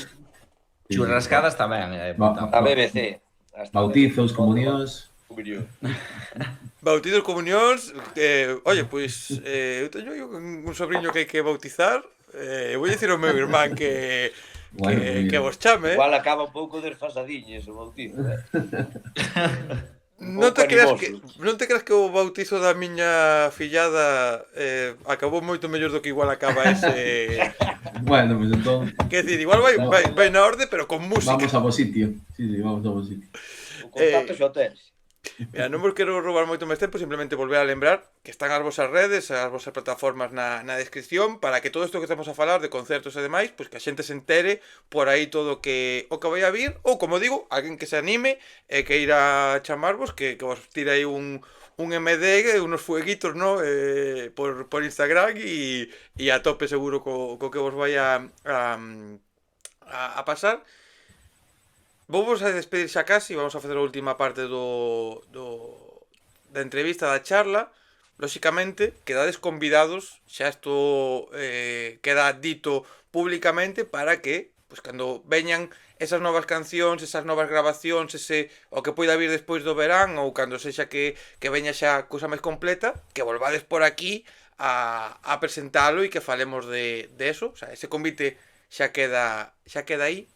Speaker 2: Churrascadas tamén.
Speaker 4: A BBC.
Speaker 3: Bautizos, comunións.
Speaker 1: Bautizos, comunións, oye, pois eu teño un sobrinho que hai que bautizar, vou dicir ao meu irmán que vos chame.
Speaker 4: Igual acaba un pouco desfasadiño ese bautizo.
Speaker 1: Non te creas que o bautizo da miña fillada acabou moito mellor do que igual acaba ese.
Speaker 3: Bueno, pues entón.
Speaker 1: Quer dicir, igual vai na orde, pero con música.
Speaker 3: Vamos a bo sitio. Sí, vamos a bo sitio.
Speaker 4: O contacto xa o tens.
Speaker 1: Mira, non vos quero roubar moito máis tempo, simplemente volver a lembrar que están as vosas redes, as vosas plataformas na descripción, para que todo isto que estamos a falar de concertos e demais, pois que a xente se entere por aí todo o que vai a vir, ou como digo, alguén que se anime e que irá chamarvos, que vos tire aí un MD, unos fueguitos, ¿no? Por Instagram e a tope seguro co que vos vai a pasar. Vou a despedir xa casi, vamos a facer a última parte da entrevista, da charla. Lóxicamente, quedades convidados, xa isto queda dito públicamente para que, pois cando veñan esas novas cancións, esas novas grabacións, o que poida vir despois do verán, ou cando sexa que veña xa cousa máis completa, que volvades por aquí a presentalo e que falemos de eso. O sea, ese convite xa queda aí.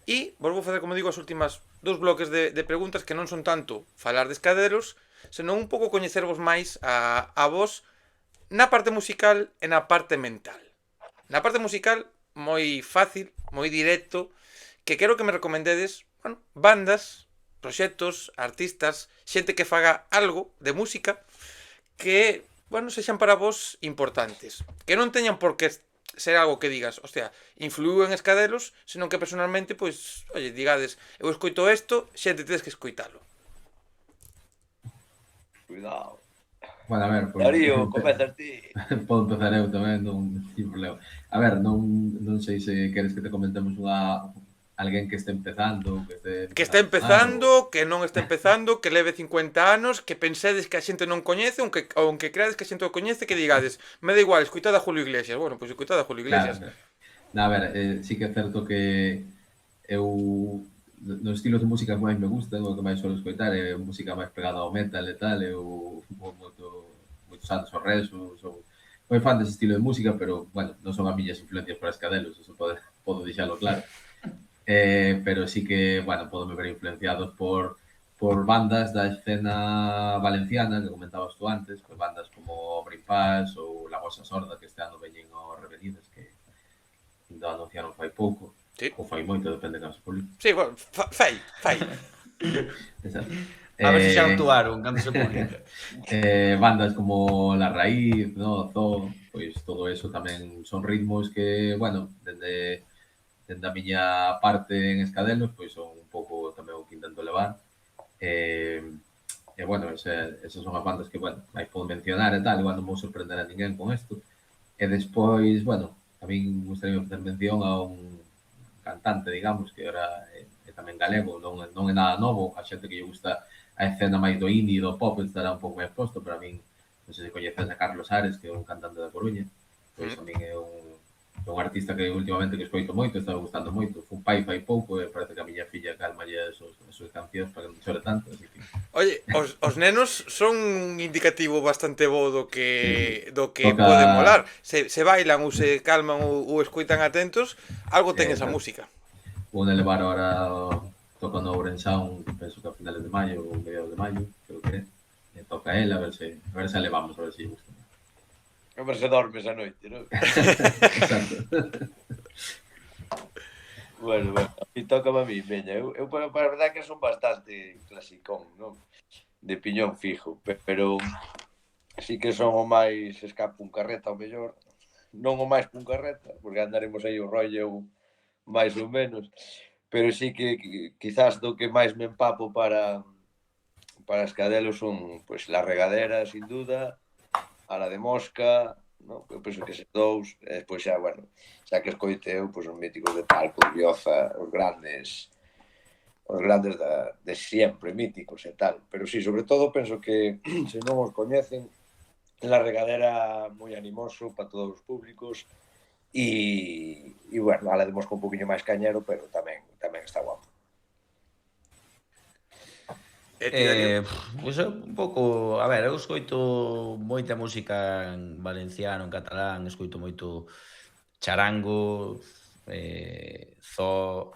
Speaker 1: E volvo a facer, como digo, as últimas dous bloques de preguntas que non son tanto falar de Escaderos, senón un pouco coñecervos máis a vos na parte musical e na parte mental. Na parte musical, moi fácil, moi directo, que quero que me recomendedes, bueno, bandas, proxectos, artistas, xente que faga algo de música que, bueno, sexan para vos importantes. Que non teñan por que ser algo que digas, hostia, influiu en Escadelos, senón que personalmente, pois, oye, digades, eu escoito isto, xente, tedes que escoitalo.
Speaker 4: Cuidado.
Speaker 3: Bueno, a ver,
Speaker 4: Darío, comezas ti.
Speaker 3: podo empezar eu tamén, non sin problema. A ver, non sei se queres que te comentemos alguén que este empezando,
Speaker 1: Que está empezando, que non está empezando, que leve 50 anos, que pensedes que a xente non coñece, aunque creades que a xente o coñece, que digades, me da igual, escoitad a Julio Iglesias. Bueno, pois escoitad a Julio Iglesias.
Speaker 3: Claro. A ver, sí que é certo que eu nos estilos de música que máis me gustan, o que máis suelo escoitar é música máis pegada ao metal e tal, eu vou moitos anos ao rezo, son moi fan dese estilo de música, pero, bueno, non son as miñas influencias para Escadelos, eso podo deixalo claro. Pero sí que, bueno, podo me ver influenciados por bandas da escena valenciana, que comentabas tú antes, pues bandas como Obra Impás ou La Gosa Sorda, que este ano veñen ao Revenidas, que ainda anunciaron fai pouco,
Speaker 1: Sí.
Speaker 3: ou fai moito, depende de canso público.
Speaker 1: Sí, bueno, fai.
Speaker 3: Exacto.
Speaker 2: A ver se xa actuaron cando se publica.
Speaker 3: Bandas como La Raíz, ¿no? Zoo, pois todo eso tamén son ritmos que, bueno, dende a miña parte en Escadelos, pois son un pouco tamén o que intento levar. Bueno, esas son as bandas que, bueno, máis podo mencionar e tal, igual non vou sorprender a ninguén con isto. E despois, bueno, a min gustaría facer mención a un cantante, digamos, que ahora é tamén galego, non é nada novo, a xente que lle gusta a escena máis do indie e do pop estará un pouco máis posto, pero a min, non sei se coñeces a Carlos Ares, que é un cantante da Coruña, pois a min é un artista que últimamente que escoito moito, está gustando moito, fun pai fai pouco e parece que a miña filla calmalle as súas cancións para que non chore tanto, así que...
Speaker 1: Oye, os nenos son un indicativo bastante bo do que
Speaker 3: Toca...
Speaker 1: pode molar. Se bailan ou se calman ou escoitan atentos, algo ten esa música.
Speaker 3: Vou elevar ahora toca no Ourensán, penso que a finales de maio ou mediados de maio, creo que é. Toca a ver se elevamos, a ver se gusta.
Speaker 4: A ver se dormes a noite, non?
Speaker 3: Exacto.
Speaker 4: Bueno, a mí toca a mí, veña. Eu para a verdade que son bastante clasicón, non? De piñón fijo, pero sí que son o máis ska puncarreta, o mellor. Non o máis puncarreta, porque andaremos aí o rollo máis ou menos, pero sí que quizás do que máis me empapo para Escadelos son, pois, La Regadera, sin duda, a La de Mosca, no? Eu penso que eses dous, e despois xa, bueno, xa que escoite eu, pois, os míticos de Talco, Bioza, os grandes de sempre, míticos e tal. Pero sí, sobre todo, penso que, se non os coñecen, La Regadera moi animoso para todos os públicos, e bueno, a La de Mosca un poquinho máis cañero, pero tamén está guapo.
Speaker 2: Pois un pouco, a ver, eu escoito moita música en valenciano, en catalán, escoito moito charango, zoo,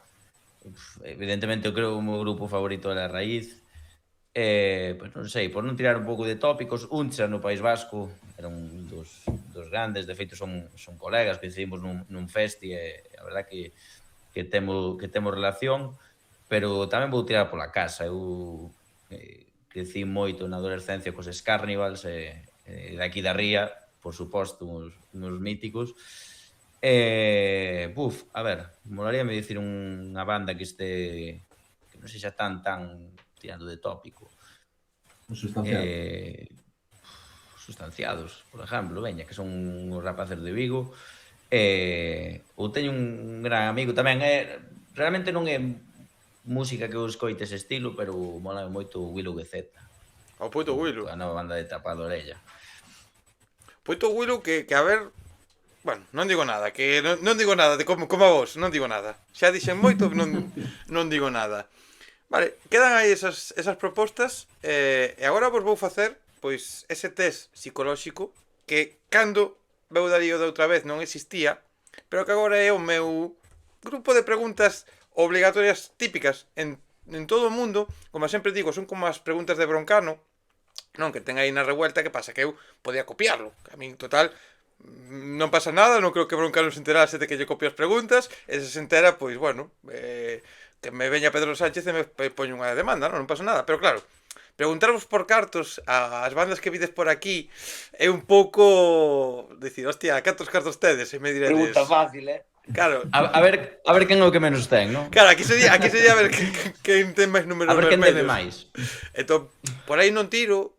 Speaker 2: evidentemente eu creo que o meu grupo favorito é La Raíz, pois non sei, por non tirar un pouco de tópicos, Uncha no País Vasco era un dos grandes, de feito son colegas, coincidimos nun festi e a verdad que temos relación, pero tamén vou tirar pola casa, eu crecí moito na adolescencia cos Scarnivals e daqui da Ría, por suposto, uns míticos. A ver, molaríame dicir unha banda que non sei xa tan tirando de tópico. Sustanciados, por exemplo, veña, que son uns rapaces de Vigo. Ou teño un gran amigo tamén, realmente non é música que eu escoite ese estilo, pero mola moito o Willow GZ,
Speaker 1: O puto Willow.
Speaker 2: a nova banda de Tapa de Orella.
Speaker 1: Puto Willow que a ver... Bueno, non digo nada, que non digo nada de como a vos, non digo nada. Xa dixen moito, non digo nada. Vale, quedan aí esas propostas e agora vos vou facer pois ese test psicolóxico que cando veu Darío de outra vez non existía, pero que agora é o meu grupo de preguntas obligatorias típicas en todo o mundo. Como sempre digo, son como as preguntas de Broncano, non, que ten aí na revuelta, que pasa que eu podía copiarlo, que a min total non pasa nada, non creo que Broncano se enterase de que lle copio as preguntas, e se entera, pois, bueno, que me veña Pedro Sánchez e me poño unha demanda, non pasa nada, pero claro, preguntarvos por cartos ás bandas que vides por aquí é un pouco dicir, hostia, cantos cartos tedes? E me diredes...
Speaker 4: Pregunta fácil,
Speaker 1: Claro,
Speaker 2: A ver quen é o que menos ten, non?
Speaker 1: claro, aquí sería a ver quen ten máis números
Speaker 2: A ver quen debe
Speaker 1: vermellos.
Speaker 2: máis.
Speaker 1: Entón, por aí non tiro,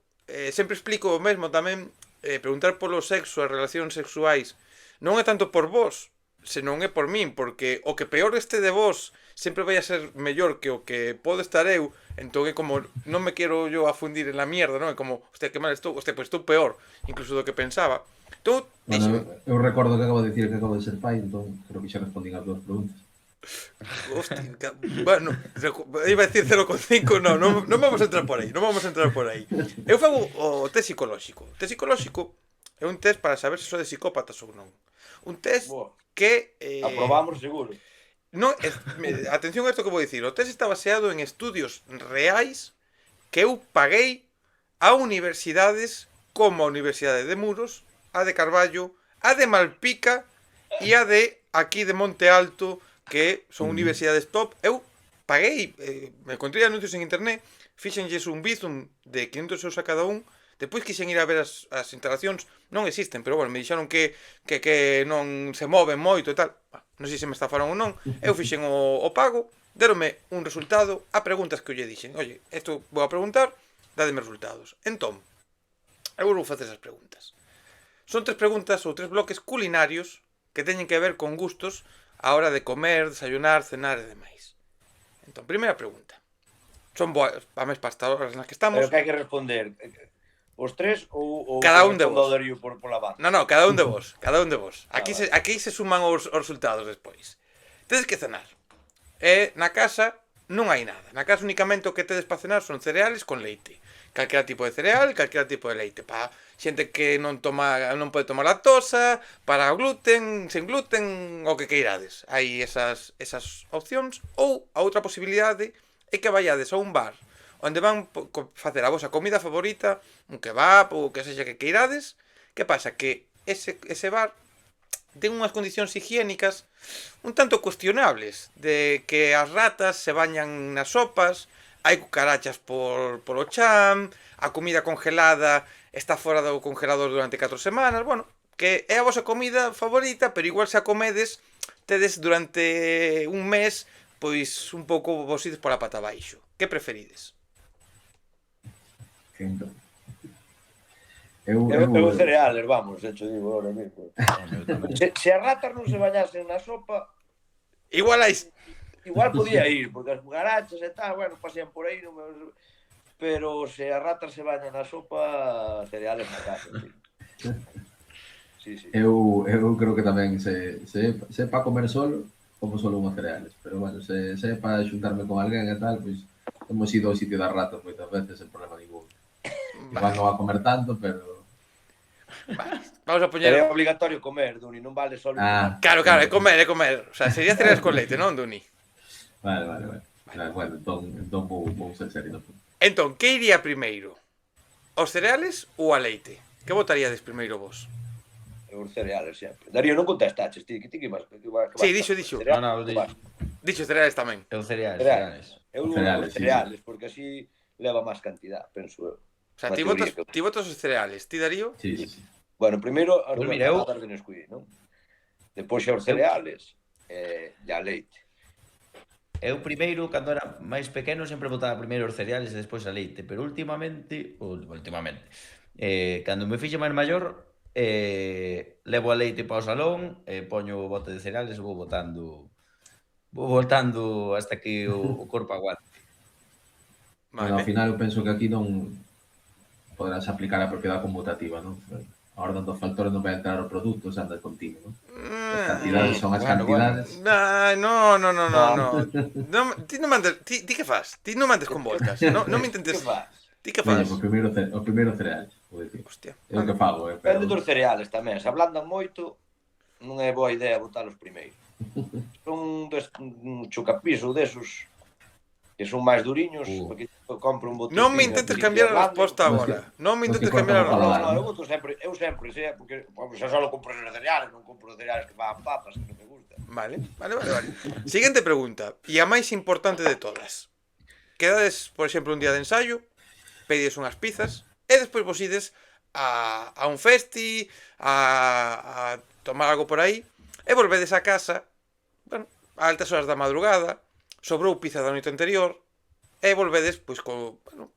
Speaker 1: sempre explico o mesmo tamén, preguntar polo sexo, as relacións sexuais, non é tanto por vos, senón é por min, porque o que peor este de vos sempre vai a ser mellor que o que podo estar eu, entón é como, non me quero yo afundir en la mierda, non? É como, hostia, que mal estou, hostia, pois estou peor, incluso do que pensaba. Entón,
Speaker 3: Bueno, eu recordo que acabo de dicir que acabo de ser pai, entón creo que xa respondín as dúas preguntas.
Speaker 1: hostia, bueno, iba a decir 0,5, non vamos a entrar por aí, Eu fago o test psicolóxico. O test psicolóxico é un test para saber se sodes psicópatas ou non. Un test
Speaker 4: Boa.
Speaker 1: que...
Speaker 4: Aprobamos seguro.
Speaker 1: Non, atención a isto que vou dicir. O test está baseado en estudios reais que eu paguei a universidades como a Universidade de Muros, a de Carballo, a de Malpica e a de aquí de Monte Alto, que son universidades top. Eu paguei, me encontrei anuncios en internet, fixenlles un bizum de 500 euros a cada un, depois quixen ir a ver as instalacións, non existen, pero bueno, me dixeron que non se moven moito e tal. Non sei se me estafaron ou non. Eu fixen o pago, déronme un resultado a preguntas que eu lle dixen. Oye, isto vou a preguntar, dademe resultados. Entón, eu vou facer esas preguntas. Son 3 preguntas ou 3 bloques culinarios que teñen que ver con gustos a hora de comer, desayunar, cenar e demais. Entón, primeira pregunta. Son boas, vamos para estas horas nas que estamos.
Speaker 4: Pero que hai que responder? Os tres ou
Speaker 1: Cada un de vos.
Speaker 4: Darío por la banda?
Speaker 1: No, cada un de vos, Aquí se suman os resultados despois. Tedes que cenar. E na casa non hai nada. Na casa únicamente o que tedes para cenar son cereales con leite. Calquera tipo de cereal, calquera tipo de leite. Para xente que non pode tomar lactosa, para gluten, sen gluten, o que queirades. Hai esas opcións. Ou a outra posibilidade é que vayades a un bar onde van facer a vosa comida favorita, un kebab ou que sexa que queirades. Que pasa? Que ese bar ten unhas condicións higiénicas un tanto cuestionables, de que as ratas se bañan nas sopas, hai cucarachas polo chan, a comida congelada está fora do congelador durante 4 semanas, bueno, que é a vosa comida favorita, pero igual se a comedes, tedes durante un mes, pois un pouco vos ides pola pata baixo. Que preferides?
Speaker 4: Eu cereales, vamos, hecho digo ahora mismo. Se as ratas non se bañasen na sopa, igual podía ir, porque as cucarachas e tal, bueno, pasean por aí, pero se as ratas se bañan na sopa, cereales na casa. Sí.
Speaker 3: Eu creo que tamén se para comer solo, como solo unhos cereales, pero bueno, se é para xuntarme con alguén e tal, pois hemos ido ao sitio das ratas moitas veces sen problema ningún. Igual non va a comer tanto, pero...
Speaker 1: Vamos a poñer...
Speaker 4: Pero é obligatorio comer, Duni, non vale solo...
Speaker 1: Claro, é comer. O sea, sería cereales con leite, non, Duni?
Speaker 3: Vale. Bueno, entón vou ser serio.
Speaker 1: Entón, que iría primeiro? Os cereales ou a leite? Que votaríades primeiro vos?
Speaker 4: Os cereales, sempre. Darío, non contestaches, ti que vas...
Speaker 1: Sí, dixo.
Speaker 2: No,
Speaker 1: Dixo cereales tamén.
Speaker 2: Eu cereales.
Speaker 4: Eu cereales, porque así leva máis cantidad, penso eu.
Speaker 1: O sea, ti votas os cereales. Ti, Darío?
Speaker 3: Sí.
Speaker 4: Bueno, primeiro as
Speaker 2: Pues
Speaker 4: dúas
Speaker 2: mira,
Speaker 4: patatas de Nesquí, non? Depois os cereales e a leite.
Speaker 2: Eu primeiro, cando era máis pequeno, sempre botaba primeiro os cereales e despois a leite, pero últimamente, cando me fixe máis maior, levo a leite para o salón, poño o bote de cereales e vou botando vou voltando hasta que o corpo aguante.
Speaker 3: Bueno, ao
Speaker 1: Vale.
Speaker 3: final eu penso que aquí non poderás aplicar a propiedade conmutativa, non? A orden dos factores non vai entrar o produto, se anda contigo, non? As cantidades son as
Speaker 4: Bueno,
Speaker 3: cantidades.
Speaker 1: Nah, no.
Speaker 4: No.
Speaker 1: Ti non mandes, ti que fas? Ti non mandes con voltas. Non me
Speaker 4: Que
Speaker 1: intentes.
Speaker 4: faz?
Speaker 1: Ti que
Speaker 3: Veña,
Speaker 1: fas?
Speaker 3: o primeiro cereal, vou dicir.
Speaker 1: Hostia.
Speaker 3: É o que fago, pero...
Speaker 4: Depende dos cereales tamén. Se ablandan moito, non é boa idea botalos primeiro. Son un chocapiso desos que son máis duriños, porque compro un botín.
Speaker 1: Non me intentes cambiar a resposta agora. Non me
Speaker 3: Los que
Speaker 1: intentes cambiar a
Speaker 3: cortan o
Speaker 1: resposta.
Speaker 3: paladar.
Speaker 4: Eu boto sempre, porque xa só compro os cereales, non compro os cereales que van papas, que non me gustan.
Speaker 1: Vale. Siguiente pregunta. E a máis importante de todas. Quedades, por exemplo, un día de ensaio, pedides unhas pizzas, e despois vos ides a un festi, a tomar algo por aí, e volvedes a casa, bueno, a altas horas da madrugada, sobrou pizza da noite anterior, e volvedes, pois, bueno,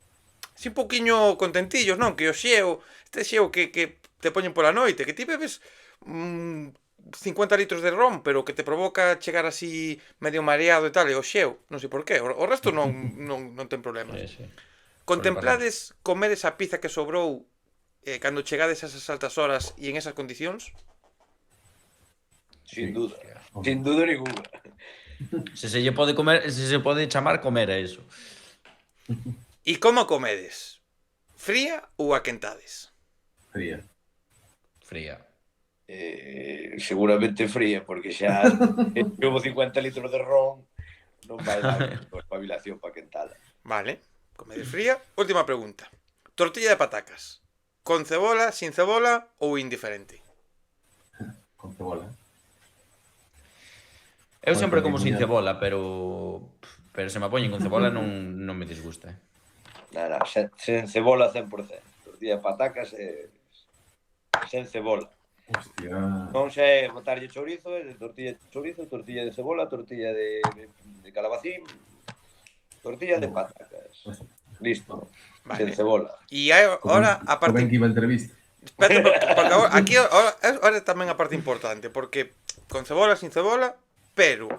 Speaker 1: así un poquinho contentillos, non? Que o xeo, este xeo que te poñen pola noite, que ti bebes 50 litros de ron, pero que te provoca chegar así medio mareado e tal, e o xeo, non sei por qué, o resto non ten problema.
Speaker 2: Sí.
Speaker 1: Contemplades comer esa pizza que sobrou cando chegades a esas altas horas e en esas condicións?
Speaker 4: Sin duda. Sin duda ninguna.
Speaker 2: Se lle pode comer, se se pode chamar comer a eso.
Speaker 1: E como a comedes? Fría ou a quentades?
Speaker 3: Fría.
Speaker 2: Fría.
Speaker 4: Seguramente fría, porque xa llevo 50 litros de ron, non vai dar espabilación para quentala.
Speaker 1: Vale, comedes fría. Última pregunta. Tortilla de patacas. Con cebola, sin cebola ou indiferente?
Speaker 3: Con cebola.
Speaker 2: Eu
Speaker 3: Bueno,
Speaker 2: sempre
Speaker 3: porque
Speaker 2: como sin
Speaker 3: mira-
Speaker 2: cebola, pero se me poñen con cebola non me disgusta.
Speaker 4: Nada, sen cebola 100%. Tortilla de patacas sen cebola.
Speaker 3: Hostia.
Speaker 4: Non sei botarlle chourizo, tortilla de chorizo, tortilla de cebola, tortilla de calabacín, tortilla de patacas. Listo.
Speaker 1: Vale.
Speaker 4: Sen cebola.
Speaker 1: E hai ahora a
Speaker 3: Como
Speaker 1: parte...
Speaker 3: que iba a entrevista.
Speaker 1: Espérate, porque agora, aquí ahora tamén a parte importante, porque con cebola, sin cebola, pero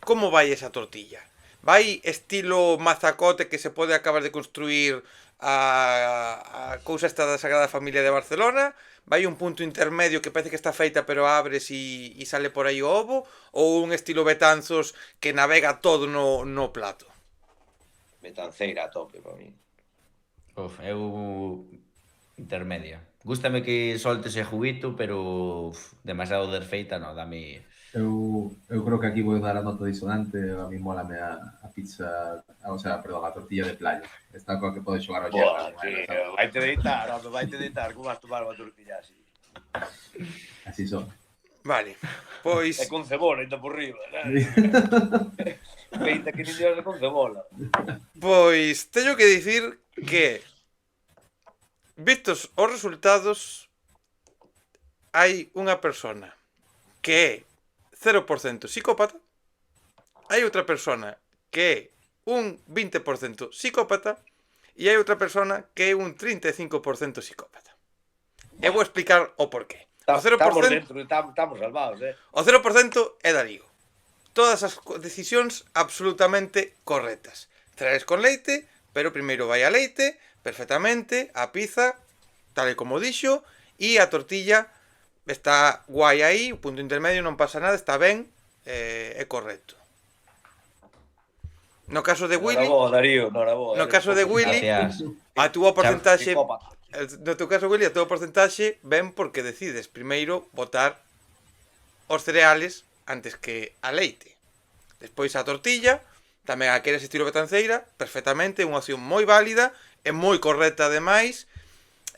Speaker 1: como vai esa tortilla? Vai estilo mazacote que se pode acabar de construir a cousa esta da Sagrada Familia de Barcelona? Vai un punto intermedio que parece que está feita pero abres e sale por aí o ovo? Ou un estilo Betanzos que navega todo no plato?
Speaker 4: Metanceira a tope para mí.
Speaker 2: Eu intermedia. Gústame que solte ese juguito, pero demasiado desfeita, no, dame...
Speaker 3: Eu creo que aquí vou dar a nota disonante. A mí mólame a pizza, o sea, perdón, a tortilla de playa. Esta coa que pode xogar ao
Speaker 4: Boa,
Speaker 3: yerba.
Speaker 4: sí, vaite deitar, home, vaite deitar, como vas tomar unha tortilla así.
Speaker 3: Así son.
Speaker 1: Vale, pois...
Speaker 4: E con cebola, ainda por riba, né? 20 que nin con cebola.
Speaker 1: Pois teño que dicir que vistos os resultados hai unha persona que é 0% psicópata, hai outra persona que é un 20% psicópata e hai outra persona que é un 35% psicópata. E vou explicar o porqué. O 0%,
Speaker 4: Estamos dentro, estamos salvados,
Speaker 1: o 0% é Darío. Todas as decisións absolutamente correctas. Cereales con leite, pero primeiro vai a leite, perfectamente, a pizza, tal e como dixo, e a tortilla está guai aí, o punto intermedio non pasa nada, está ben, é correcto. No caso de Willy,
Speaker 4: Noraboa, Darío, noraboa.
Speaker 1: no caso de Willy,
Speaker 2: Gracias.
Speaker 1: a túa porcentaxe,
Speaker 4: Psicópata.
Speaker 1: no teu caso Willy, a túa porcentaxe ven porque decides primeiro botar os cereales antes que a leite. Despois a tortilla, tamén a queres estilo Betanceira, perfectamente, unha opción moi válida e moi correcta ademais.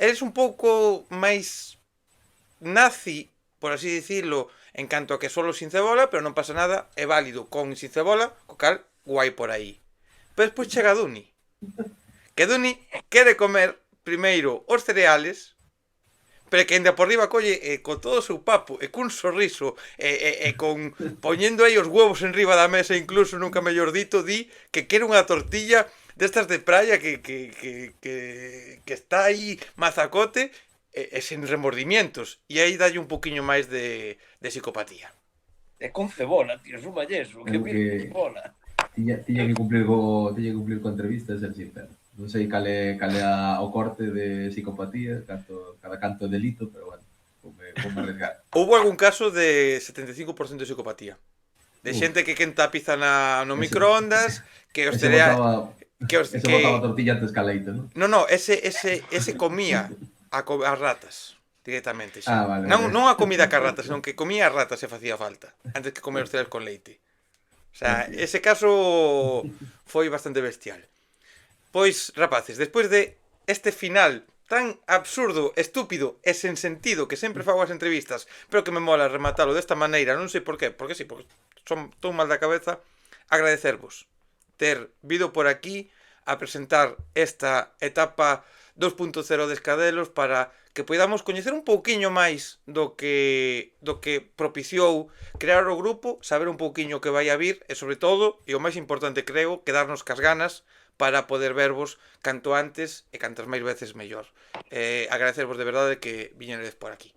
Speaker 1: Eres un pouco máis nazi, por así dicirlo, en canto a que solo sin cebola, pero non pasa nada, é válido con e sin cebola, co cal, guai por aí. Pero despois chega Duni, que Duni quere comer primeiro os cereales, pero que ainda por riba colle con todo o seu papo e cun sorriso e con poñendo aí os huevos en riba da mesa, incluso nunca mellor dito, di que quere unha tortilla destas de praia que está aí mazacote e sen remordimientos, e aí dalle un poquinho máis de psicopatía.
Speaker 4: É con cebola, tío, súmalle eso, que
Speaker 3: Eu
Speaker 4: mira
Speaker 3: que
Speaker 4: cebola.
Speaker 3: tiña que cumplir co entrevistas e ser sincero. Non sei cal é o corte de psicopatía, cada canto é delito, pero bueno, voume arriesgar.
Speaker 1: Houbo algún caso de 75% de psicopatía. De
Speaker 3: Uf,
Speaker 1: xente que quenta a pizza no
Speaker 3: ese,
Speaker 1: microondas, que os
Speaker 3: ese
Speaker 1: cereais...
Speaker 3: botaba ese botaba tortilla antes caleito, ¿no?
Speaker 1: No, ese comía as ratas directamente xa.
Speaker 3: Ah, vale,
Speaker 1: Non,
Speaker 3: vale.
Speaker 1: non a comida ca ratas, senón que comía as ratas se facía falta, antes que comer os cereais con leite. O sea,
Speaker 3: Hostia.
Speaker 1: ese caso foi bastante bestial. Pois, rapaces, despois de este final tan absurdo, estúpido e sen sentido que sempre fago as entrevistas, pero que me mola rematalo desta maneira, non sei por qué, porque sí, porque estou mal da cabeza, agradecervos ter vido por aquí a presentar esta etapa 2.0 de Escadelos para que podamos coñecer un pouquiño máis do que propiciou crear o grupo, saber un pouquiño que vai a vir e sobre todo, e o máis importante creo, quedarnos cas ganas para poder vervos canto antes e cantas máis veces mellor. Agradecervos de verdade que viñeredes por aquí.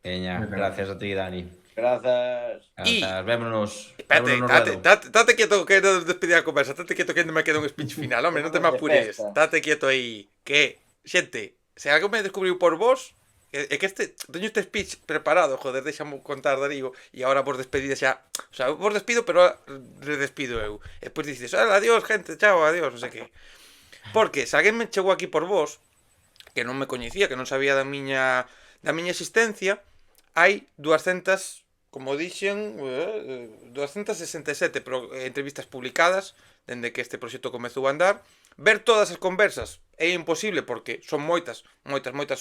Speaker 2: Veña, gracias a ti, Dani.
Speaker 4: Grazas.
Speaker 2: Grazas, vémonos.
Speaker 1: Espérate,
Speaker 2: Vémonos
Speaker 1: tate quieto que non despedir a conversa, tate quieto que non me queda un speech final, hombre, non te me apures, tate quieto aí, que, xente, se algo me descubriu por vos, é que teño este speech preparado, joder, deixamo contar, Darío, e agora vos despedides xa, o sea, vos despido, pero redespido eu, e depois dices, adiós, gente, chao, adiós, non sei que, porque se alguén me chegou aquí por vos, que non me coñecía, que non sabía da miña existencia, hai 200, como dixen, 267 entrevistas publicadas dende que este proxecto comezou a andar. Ver todas as conversas é imposible porque son moitas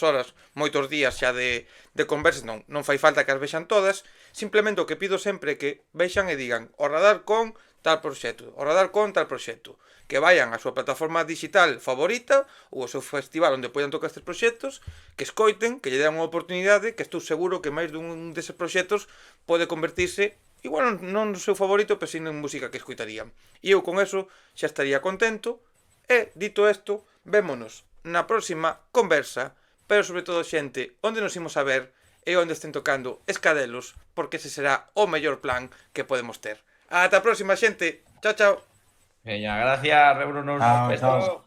Speaker 1: horas, moitos días xa de conversas, non fai falta que as vexan todas. Simplemente o que pido sempre é que vexan e digan o radar con tal proxecto, o radar con tal proxecto, que vayan á súa plataforma digital favorita ou ao seu festival onde poidan tocar estes proxectos, que escoiten, que lle den unha oportunidade, que estou seguro que máis dun deses proxectos pode convertirse, igual non no seu favorito, pero sin música que escoitarían. E eu con eso xa estaría contento. E, dito isto, vémonos na próxima conversa, pero sobre todo, xente, onde nos imos a ver e onde estén tocando Escadelos, porque ese será o mellor plan que podemos ter. Ata a próxima, xente. Chao, chao.
Speaker 2: Veña, gracias, vémonos.
Speaker 3: Chao, chao.